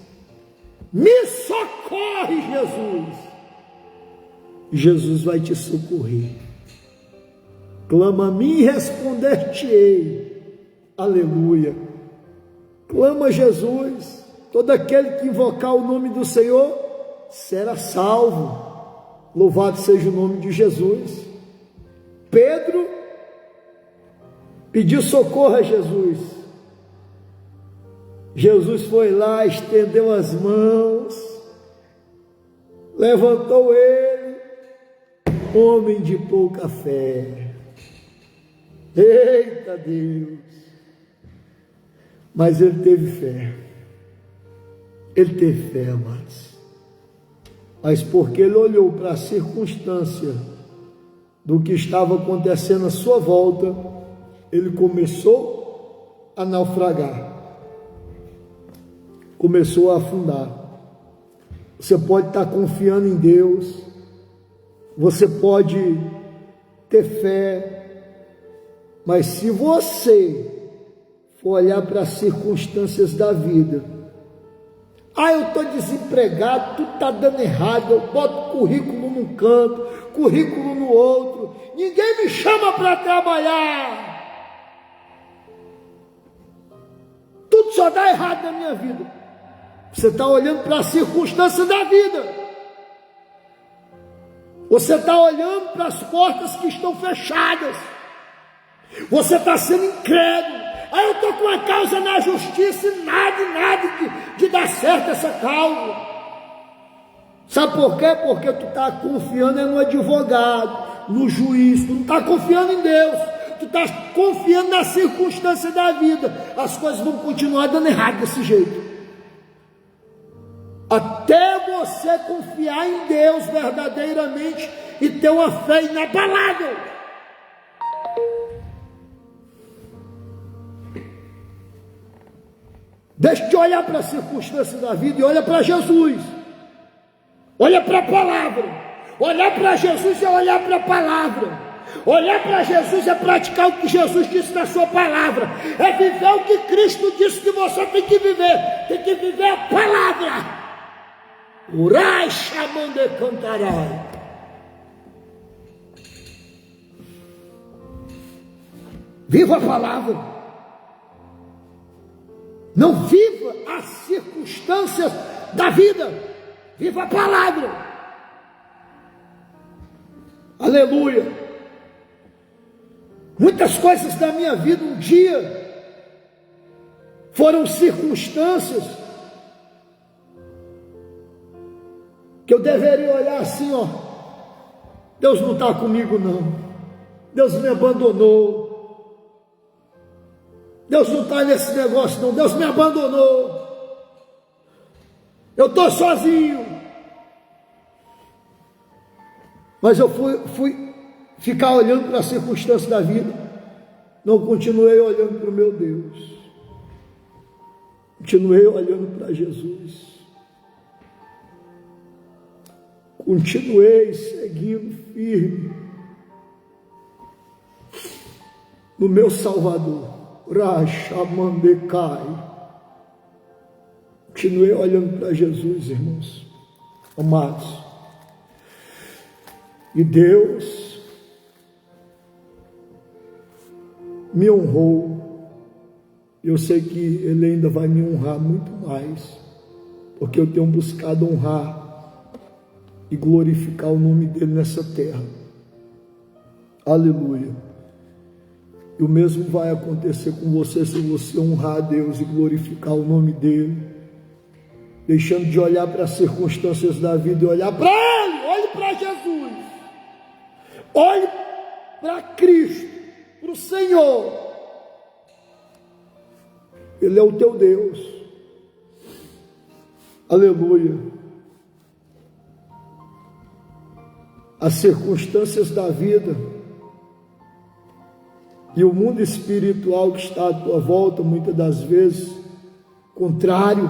Me socorre, Jesus! Jesus vai te socorrer. Clama a mim e responder-te-ei. Aleluia. Clama a Jesus. Todo aquele que invocar o nome do Senhor será salvo. Louvado seja o nome de Jesus. Pedro pediu socorro a Jesus. Jesus foi lá, estendeu as mãos, levantou ele, homem de pouca fé. Eita Deus! Mas ele teve fé. Ele teve fé, amados. Mas porque ele olhou para a circunstância do que estava acontecendo à sua volta, ele começou a naufragar. Começou a afundar. Você pode estar confiando em Deus, você pode ter fé, mas se você for olhar para as circunstâncias da vida, eu estou desempregado, tudo está dando errado, eu boto currículo num canto, currículo no outro, ninguém me chama para trabalhar, tudo só dá errado na minha vida. Você está olhando para a circunstância da vida, você está olhando para as portas que estão fechadas, você está sendo incrédulo. Eu estou com uma causa na justiça e nada de dar certo essa causa. Sabe por quê? Porque tu está confiando no advogado, no juiz, tu não está confiando em Deus, tu está confiando na circunstância da vida. As coisas vão continuar dando errado desse jeito. Até você confiar em Deus verdadeiramente e ter uma fé inabalável. Deixa de olhar para a circunstância da vida e olha para Jesus. Olha para a palavra. Olhar para Jesus é olhar para a palavra. Olhar para Jesus é praticar o que Jesus disse na sua palavra. É viver o que Cristo disse que você tem que viver. Tem que viver a palavra. Urai chamando e cantarai. Viva a palavra. Não viva as circunstâncias da vida, viva a palavra. Aleluia. Muitas coisas da minha vida um dia foram circunstâncias que eu deveria olhar assim, Deus não está comigo não, Deus me abandonou. Deus não está nesse negócio não, Deus me abandonou, eu estou sozinho. Mas eu fui ficar olhando para a circunstância da vida, não continuei olhando para o meu Deus, continuei olhando para Jesus, continuei seguindo firme no meu Salvador. Rachamandecai. Continuei olhando para Jesus, irmãos amados, e Deus me honrou. Eu sei que Ele ainda vai me honrar muito mais, porque eu tenho buscado honrar e glorificar o nome dEle nessa terra. Aleluia. E o mesmo vai acontecer com você se você honrar a Deus e glorificar o nome dEle, deixando de olhar para as circunstâncias da vida e olhar para Ele. Olhe para Jesus. Olhe para Cristo, para o Senhor. Ele é o teu Deus. Aleluia. As circunstâncias da vida e o mundo espiritual que está à tua volta, muitas das vezes, contrário,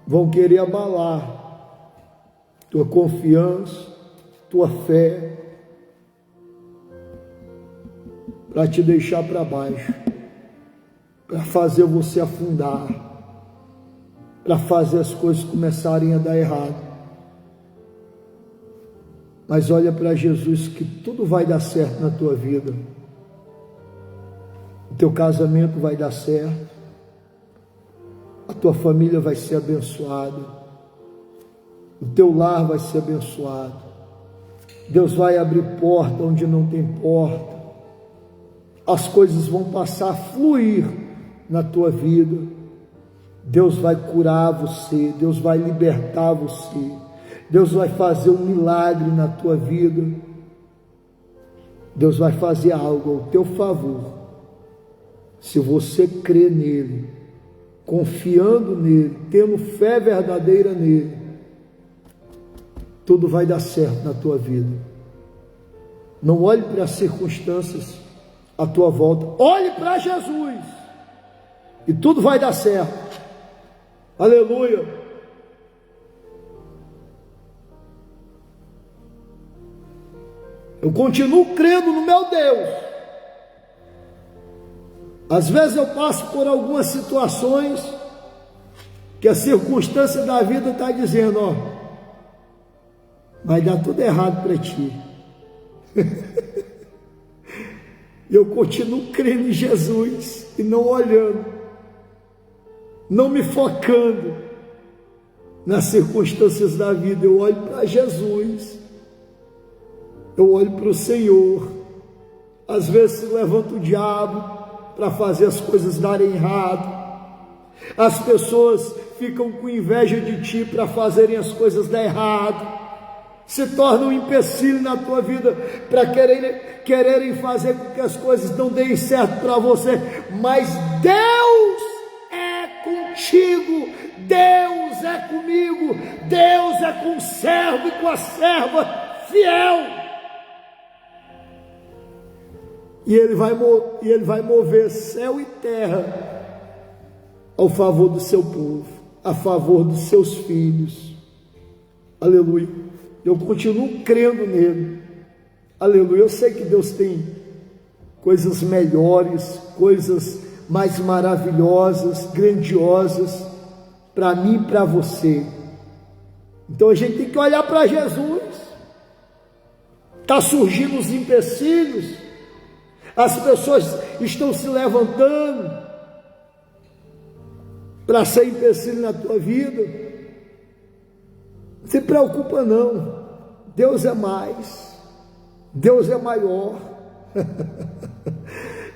vão querer abalar tua confiança, tua fé, para te deixar para baixo, para fazer você afundar, para fazer as coisas começarem a dar errado. Mas olha para Jesus, que tudo vai dar certo na tua vida. O teu casamento vai dar certo, a tua família vai ser abençoada, o teu lar vai ser abençoado. Deus vai abrir porta onde não tem porta. As coisas vão passar a fluir na tua vida. Deus vai curar você, Deus vai libertar você, Deus vai fazer um milagre na tua vida. Deus vai fazer algo ao teu favor, se você crer nele, confiando nele, tendo fé verdadeira nele. Tudo vai dar certo na tua vida. Não olhe para as circunstâncias à tua volta, olhe para Jesus e tudo vai dar certo. Aleluia. Eu continuo crendo no meu Deus. Às vezes eu passo por algumas situações que a circunstância da vida está dizendo, ó, vai dar tudo errado para ti. Eu continuo crendo em Jesus e não olhando, não me focando nas circunstâncias da vida. Eu olho para Jesus, eu olho para o Senhor. Às vezes se levanta o diabo para fazer as coisas darem errado. As pessoas ficam com inveja de ti para fazerem as coisas dar errado. Se torna um empecilho na tua vida para quererem fazer com que as coisas não deem certo para você. Mas Deus é contigo, Deus é comigo, Deus é com o servo e com a serva fiel. E Ele vai mover céu e terra ao favor do seu povo, a favor dos seus filhos. Aleluia. Eu continuo crendo nele. Aleluia. Eu sei que Deus tem coisas melhores, coisas mais maravilhosas, grandiosas para mim e para você. Então a gente tem que olhar para Jesus. Está surgindo os empecilhos, as pessoas estão se levantando para ser empecilho na tua vida. Não se preocupa não, Deus é mais, Deus é maior.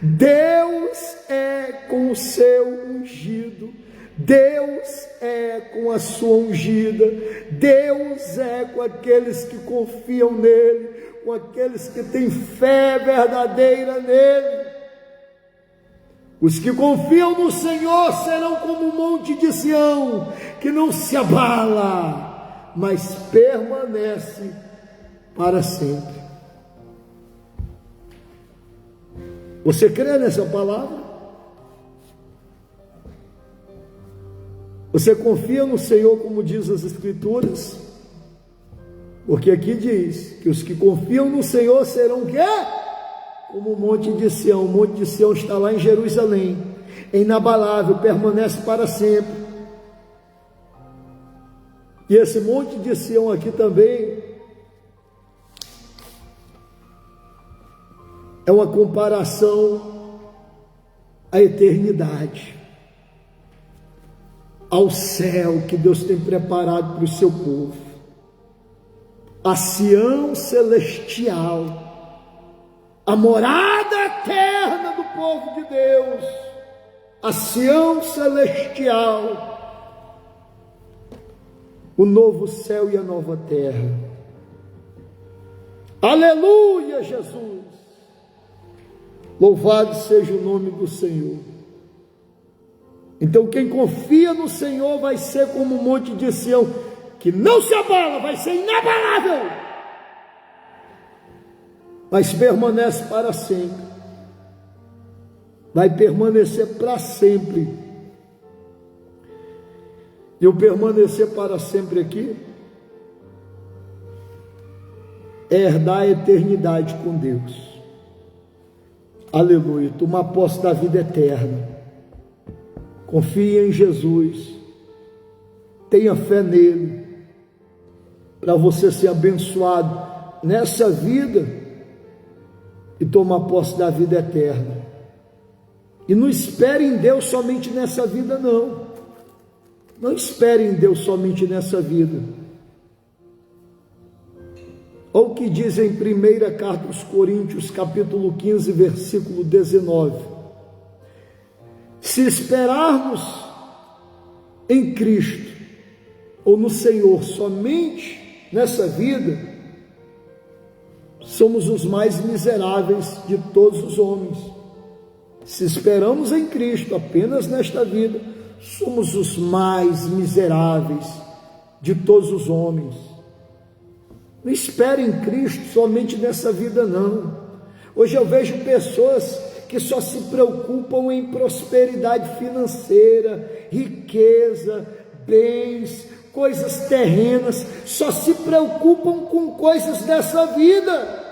Deus é com o seu ungido, Deus é com a sua ungida, Deus é com aqueles que confiam nele, com aqueles que têm fé verdadeira nele. Os que confiam no Senhor serão como o monte de Sião, que não se abala, mas permanece para sempre. Você crê nessa palavra? Você confia no Senhor, como diz as Escrituras? Porque aqui diz que os que confiam no Senhor serão o quê? Como o monte de Sião. O monte de Sião está lá em Jerusalém, é inabalável, permanece para sempre. E esse monte de Sião aqui também é uma comparação à eternidade, ao céu que Deus tem preparado para o seu povo, a Sião celestial, a morada eterna do povo de Deus, a Sião celestial. o novo céu e a nova terra. Aleluia, Jesus! Louvado seja o nome do Senhor. Então quem confia no Senhor vai ser como um monte de Sião, que não se abala, vai ser inabalável, mas permanece para sempre, vai permanecer para sempre. E o permanecer para sempre aqui é herdar a eternidade com Deus. Aleluia, tomar posse da vida eterna. Confie em Jesus, tenha fé nele, para você ser abençoado nessa vida e tomar posse da vida eterna. E não espere em Deus somente nessa vida, não. Não espere em Deus somente nessa vida. Olha o que diz em 1 Carta aos Coríntios, capítulo 15, versículo 19. Se esperarmos em Cristo ou no Senhor somente nessa vida, somos os mais miseráveis de todos os homens. Se esperamos em Cristo apenas nesta vida, somos os mais miseráveis de todos os homens. Não espere em Cristo somente nessa vida, não. Hoje eu vejo pessoas que só se preocupam em prosperidade financeira, riqueza, bens, coisas terrenas, só se preocupam com coisas dessa vida,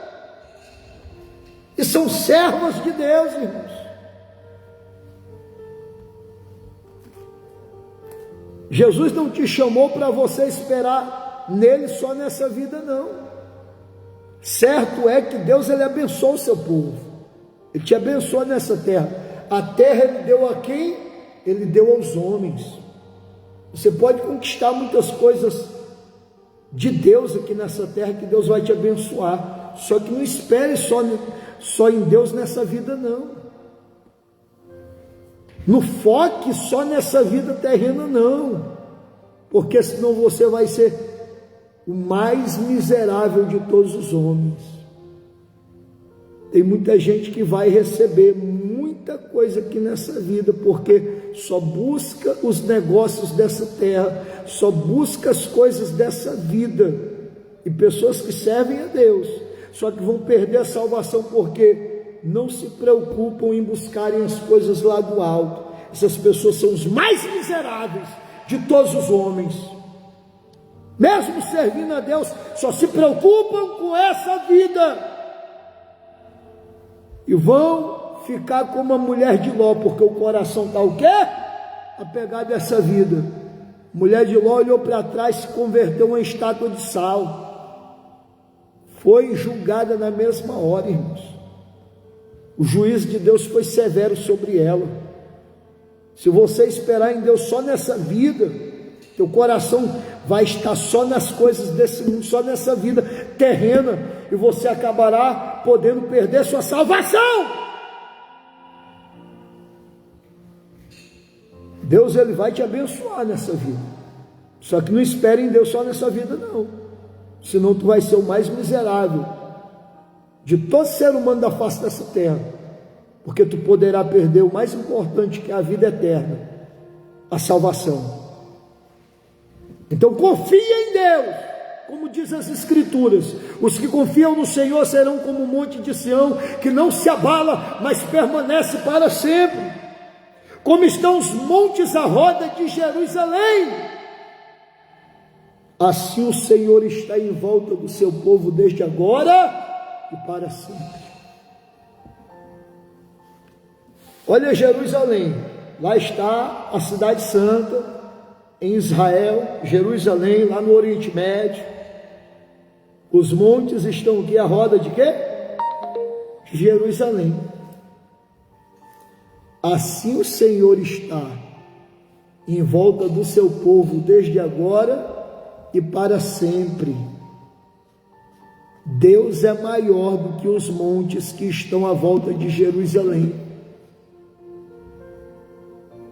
e são servos de Deus, irmãos. Jesus não te chamou para você esperar nele só nessa vida, não. Certo é que Deus, ele abençoa o seu povo, ele te abençoa nessa terra. A terra ele deu a quem? Ele deu aos homens. Você pode conquistar muitas coisas de Deus aqui nessa terra, que Deus vai te abençoar, só que não espere só em Deus nessa vida, não. Não foque só nessa vida terrena, não, porque senão você vai ser o mais miserável de todos os homens. Tem muita gente que vai receber muita coisa aqui nessa vida, porque só busca os negócios dessa terra, só busca as coisas dessa vida, e pessoas que servem a Deus, só que vão perder a salvação, porque não se preocupam em buscarem as coisas lá do alto. Essas pessoas são os mais miseráveis de todos os homens. Mesmo servindo a Deus, só se preocupam com essa vida, e vão ficar como a mulher de Ló, porque o coração está o quê? Apegado a essa vida. A mulher de Ló olhou para trás, se converteu em uma estátua de sal, foi julgada na mesma hora, irmãos. O juízo de Deus foi severo sobre ela. Se você esperar em Deus só nessa vida, teu coração vai estar só nas coisas desse mundo, só nessa vida terrena, e você acabará podendo perder sua salvação. Deus, ele vai te abençoar nessa vida, só que não espere em Deus só nessa vida, não, senão tu vai ser o mais miserável de todo ser humano da face dessa terra, porque tu poderá perder o mais importante, que é a vida eterna, a salvação. Então confia em Deus, como diz as Escrituras: os que confiam no Senhor serão como um monte de Sião, que não se abala, mas permanece para sempre, como estão os montes à roda de Jerusalém. Assim o Senhor está em volta do seu povo desde agora e para sempre. Olha Jerusalém, lá está a cidade santa, em Israel, Jerusalém, lá no Oriente Médio. Os montes estão aqui à roda de quê? Jerusalém. Assim o Senhor está em volta do seu povo desde agora e para sempre. Deus é maior do que os montes que estão à volta de Jerusalém.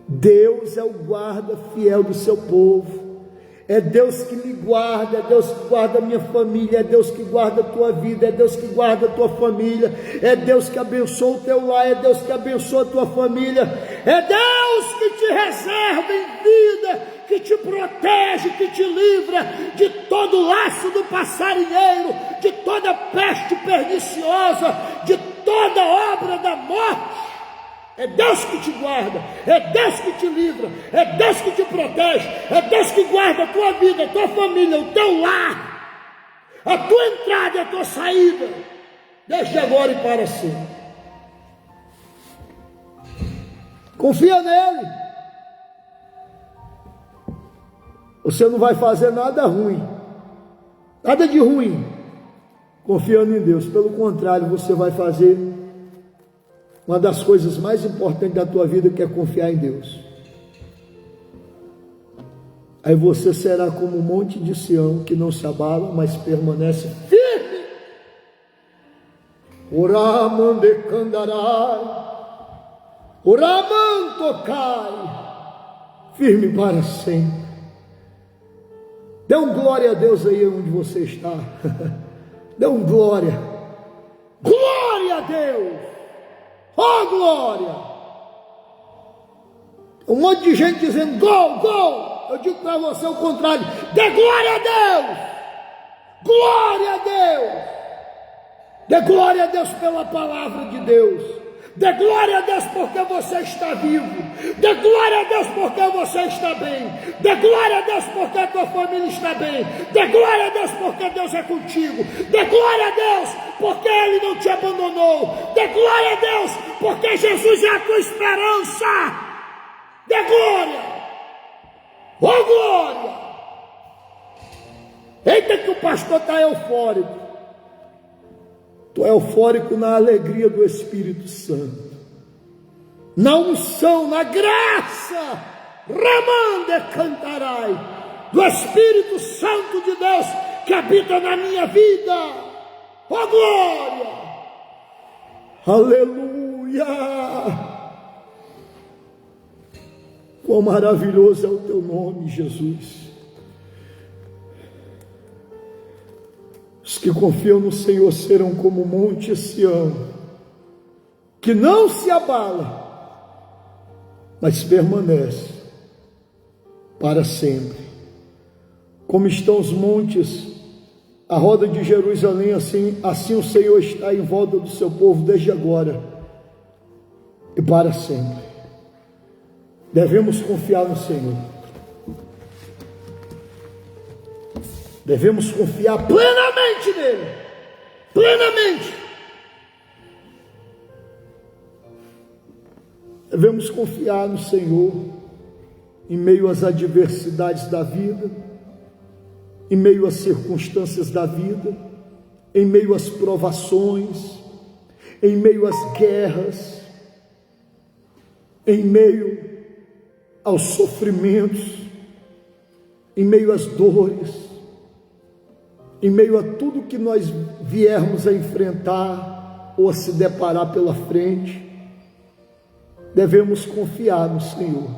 Deus é o guarda fiel do seu povo. É Deus que me guarda, é Deus que guarda a minha família, é Deus que guarda a tua vida, é Deus que guarda a tua família, é Deus que abençoa o teu lar, é Deus que abençoa a tua família, é Deus que te reserva em vida, que te protege, que te livra de todo laço do passarinheiro, de toda peste perniciosa, de toda obra da morte. É Deus que te guarda, é Deus que te livra, é Deus que te protege, é Deus que guarda a tua vida, a tua família, o teu lar, a tua entrada e a tua saída, desde agora e para sempre. Confia nele. Você não vai fazer nada ruim, nada de ruim, confiando em Deus. Pelo contrário, você vai fazer uma das coisas mais importantes da tua vida, que é confiar em Deus. Aí você será como um monte de Sião, que não se abala, mas permanece firme. Oramandecandarai, oramantocai, firme para sempre. Dê um glória a Deus aí onde você está. Dê um glória. Glória a Deus. Oh, glória! Um monte de gente dizendo gol, gol. Eu digo para você o contrário: dê glória a Deus! Glória a Deus! Dê glória a Deus pela palavra de Deus. Dê glória a Deus porque você está vivo. Dê glória a Deus porque você está bem. Dê glória a Deus porque a tua família está bem. Dê glória a Deus porque Deus é contigo. Dê glória a Deus porque Ele não te abandonou. Dê glória a Deus porque Jesus é a tua esperança. Dê glória. Oh, glória. Eita que o pastor está eufórico. Tu é eufórico na alegria do Espírito Santo, na unção, na graça, ramande cantarai, do Espírito Santo de Deus que habita na minha vida. Oh, glória! Aleluia! Quão maravilhoso é o teu nome, Jesus. Os que confiam no Senhor serão como o monte Sião, que não se abala, mas permanece para sempre. Como estão os montes à roda de Jerusalém, assim o Senhor está em volta do seu povo desde agora e para sempre. Devemos confiar no Senhor. Devemos confiar plenamente nele, plenamente. Devemos confiar no Senhor em meio às adversidades da vida, em meio às circunstâncias da vida, em meio às provações, em meio às guerras, em meio aos sofrimentos, em meio às dores, em meio a tudo que nós viermos a enfrentar ou a se deparar pela frente, devemos confiar no Senhor,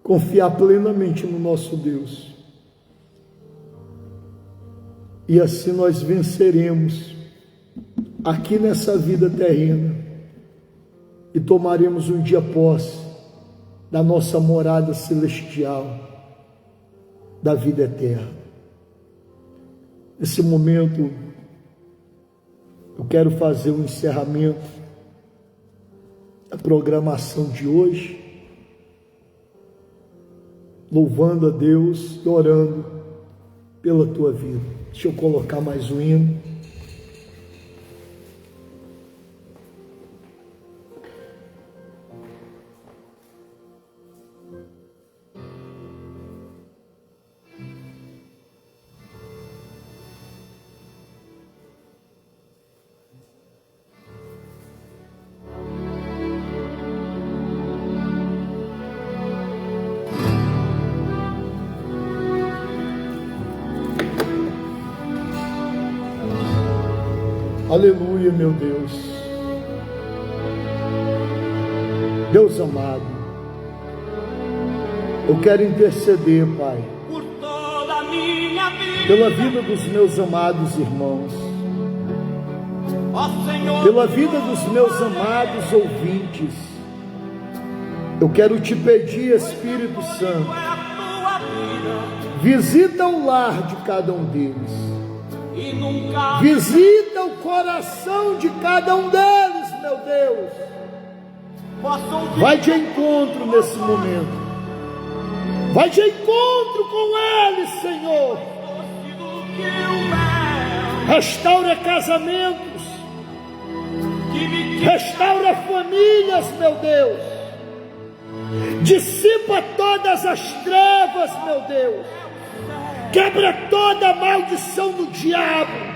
confiar plenamente no nosso Deus, e assim nós venceremos aqui nessa vida terrena e tomaremos um dia posse da nossa morada celestial, da vida eterna. Nesse momento, eu quero fazer um encerramento da programação de hoje, louvando a Deus e orando pela tua vida. Deixa eu colocar mais um hino. Aleluia, meu Deus. Deus amado, eu quero interceder, Pai, por minha vida, pela vida dos meus amados irmãos, ó Senhor, pela vida dos meus amados ouvintes. Eu quero te pedir, Espírito Santo, é a tua vida visita o lar de cada um deles, e nunca visita o coração de cada um deles, meu Deus. posso ouvir. Vai de encontro nesse momento, vai de encontro com eles, Senhor. Que o véu Restaura casamentos, que me restaura famílias, meu Deus. Dissipa todas as trevas, meu Deus. Quebra toda a maldição do diabo.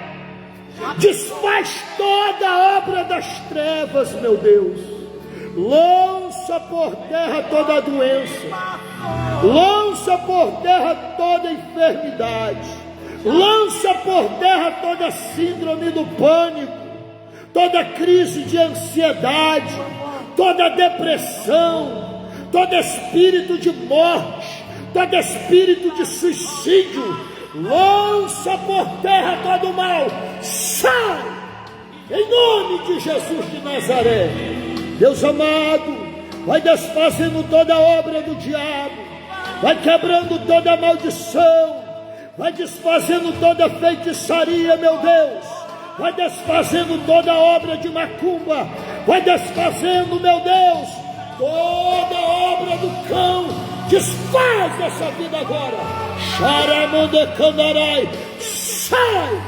Desfaz toda a obra das trevas, meu Deus. Lança por terra toda a doença. Lança por terra toda a enfermidade. Lança por terra toda a síndrome do pânico, toda crise de ansiedade, toda depressão, todo espírito de morte, todo espírito de suicídio. Lança por terra todo o mal. Sai! Em nome de Jesus de Nazaré. Deus amado, vai desfazendo toda a obra do diabo, vai quebrando toda a maldição, vai desfazendo toda a feitiçaria, meu Deus, vai desfazendo toda a obra de macumba, vai desfazendo, meu Deus, toda a obra do cão. Desfaz essa vida agora. Xaramandecandarai, sai!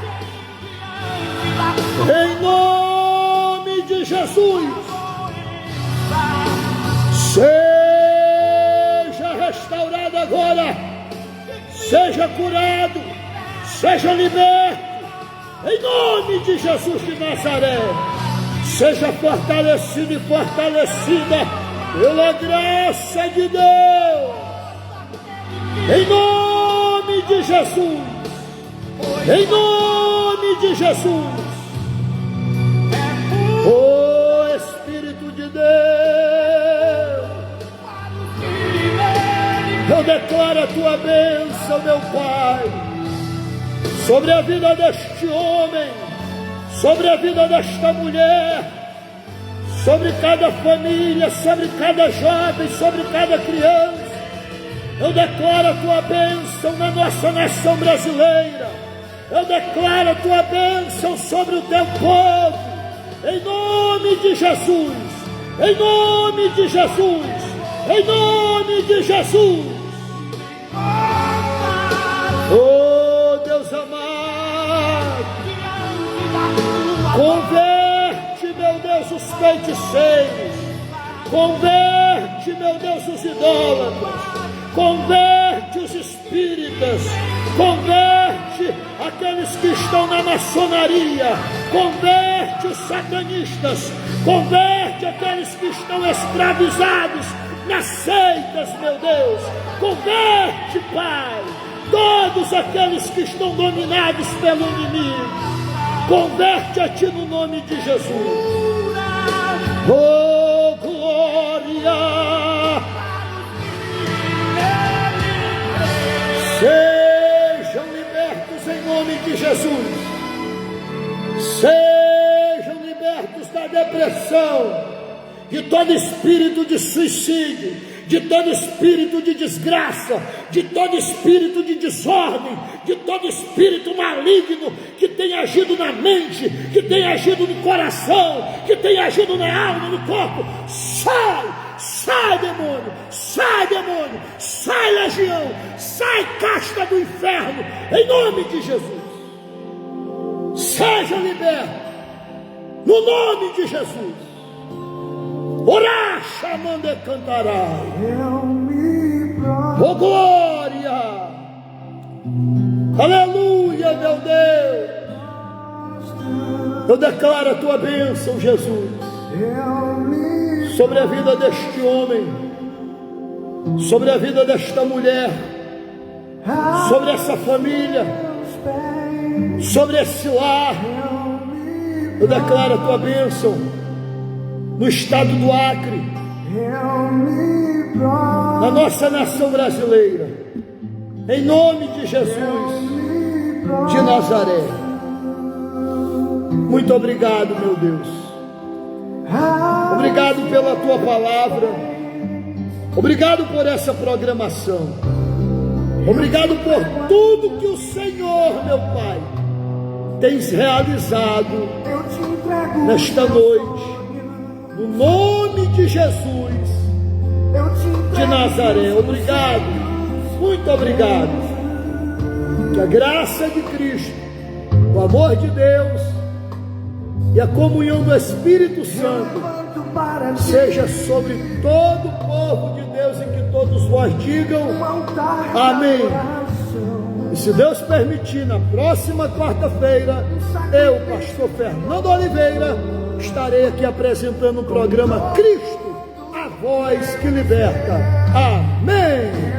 Em nome de Jesus. Seja restaurado agora, seja curado, seja liberto, em nome de Jesus de Nazaré. Seja fortalecido e fortalecida pela graça de Deus, em nome de Jesus, em nome de Jesus. Oh Espírito de Deus, eu declaro a tua bênção, meu Pai, sobre a vida deste homem, sobre a vida desta mulher, sobre cada família, sobre cada jovem, sobre cada criança. Eu declaro a tua bênção na nossa nação brasileira. Eu declaro a tua bênção sobre o teu povo, em nome de Jesus, em nome de Jesus, em nome de Jesus. Oh Deus amado, converte, meu Deus, os feiticeiros, converte, meu Deus, os idólatras, converte os espíritas, converte aqueles que estão na maçonaria, converte os satanistas, converte aqueles que estão escravizados nas seitas, meu Deus, converte, Pai, todos aqueles que estão dominados pelo inimigo, converte a Ti no nome de Jesus. Oh, glória! Sejam libertos em nome de Jesus. Sejam libertos da depressão, de todo espírito de suicídio, de todo espírito de desgraça, de todo espírito de desordem, de todo espírito maligno que tem agido na mente, que tem agido no coração, que tem agido na alma, no corpo. Sai! Sai, demônio! Sai, demônio! Sai, legião! Sai, casta do inferno! Em nome de Jesus! Seja liberto! No nome de Jesus! Orá, chamando e cantará! Oh, glória! Aleluia, meu Deus! Eu declaro a tua bênção, Jesus, sobre a vida deste homem, sobre a vida desta mulher, sobre essa família, sobre esse lar. Eu declaro a tua bênção no estado do Acre, na nossa nação brasileira. em nome de Jesus de Nazaré. Muito obrigado, meu Deus. Obrigado pela tua palavra. Obrigado por essa programação. Obrigado por tudo que o Senhor, meu Pai, tens realizado nesta noite. No nome de Jesus de Nazaré. Obrigado. Muito obrigado. Que a graça de Cristo, o amor de Deus e a comunhão do Espírito Santo seja sobre todo o povo de Deus, e que todos vós digam amém. E se Deus permitir, na próxima quarta-feira, eu, pastor Fernando Oliveira, estarei aqui apresentando o programa Cristo, a voz que liberta. Amém.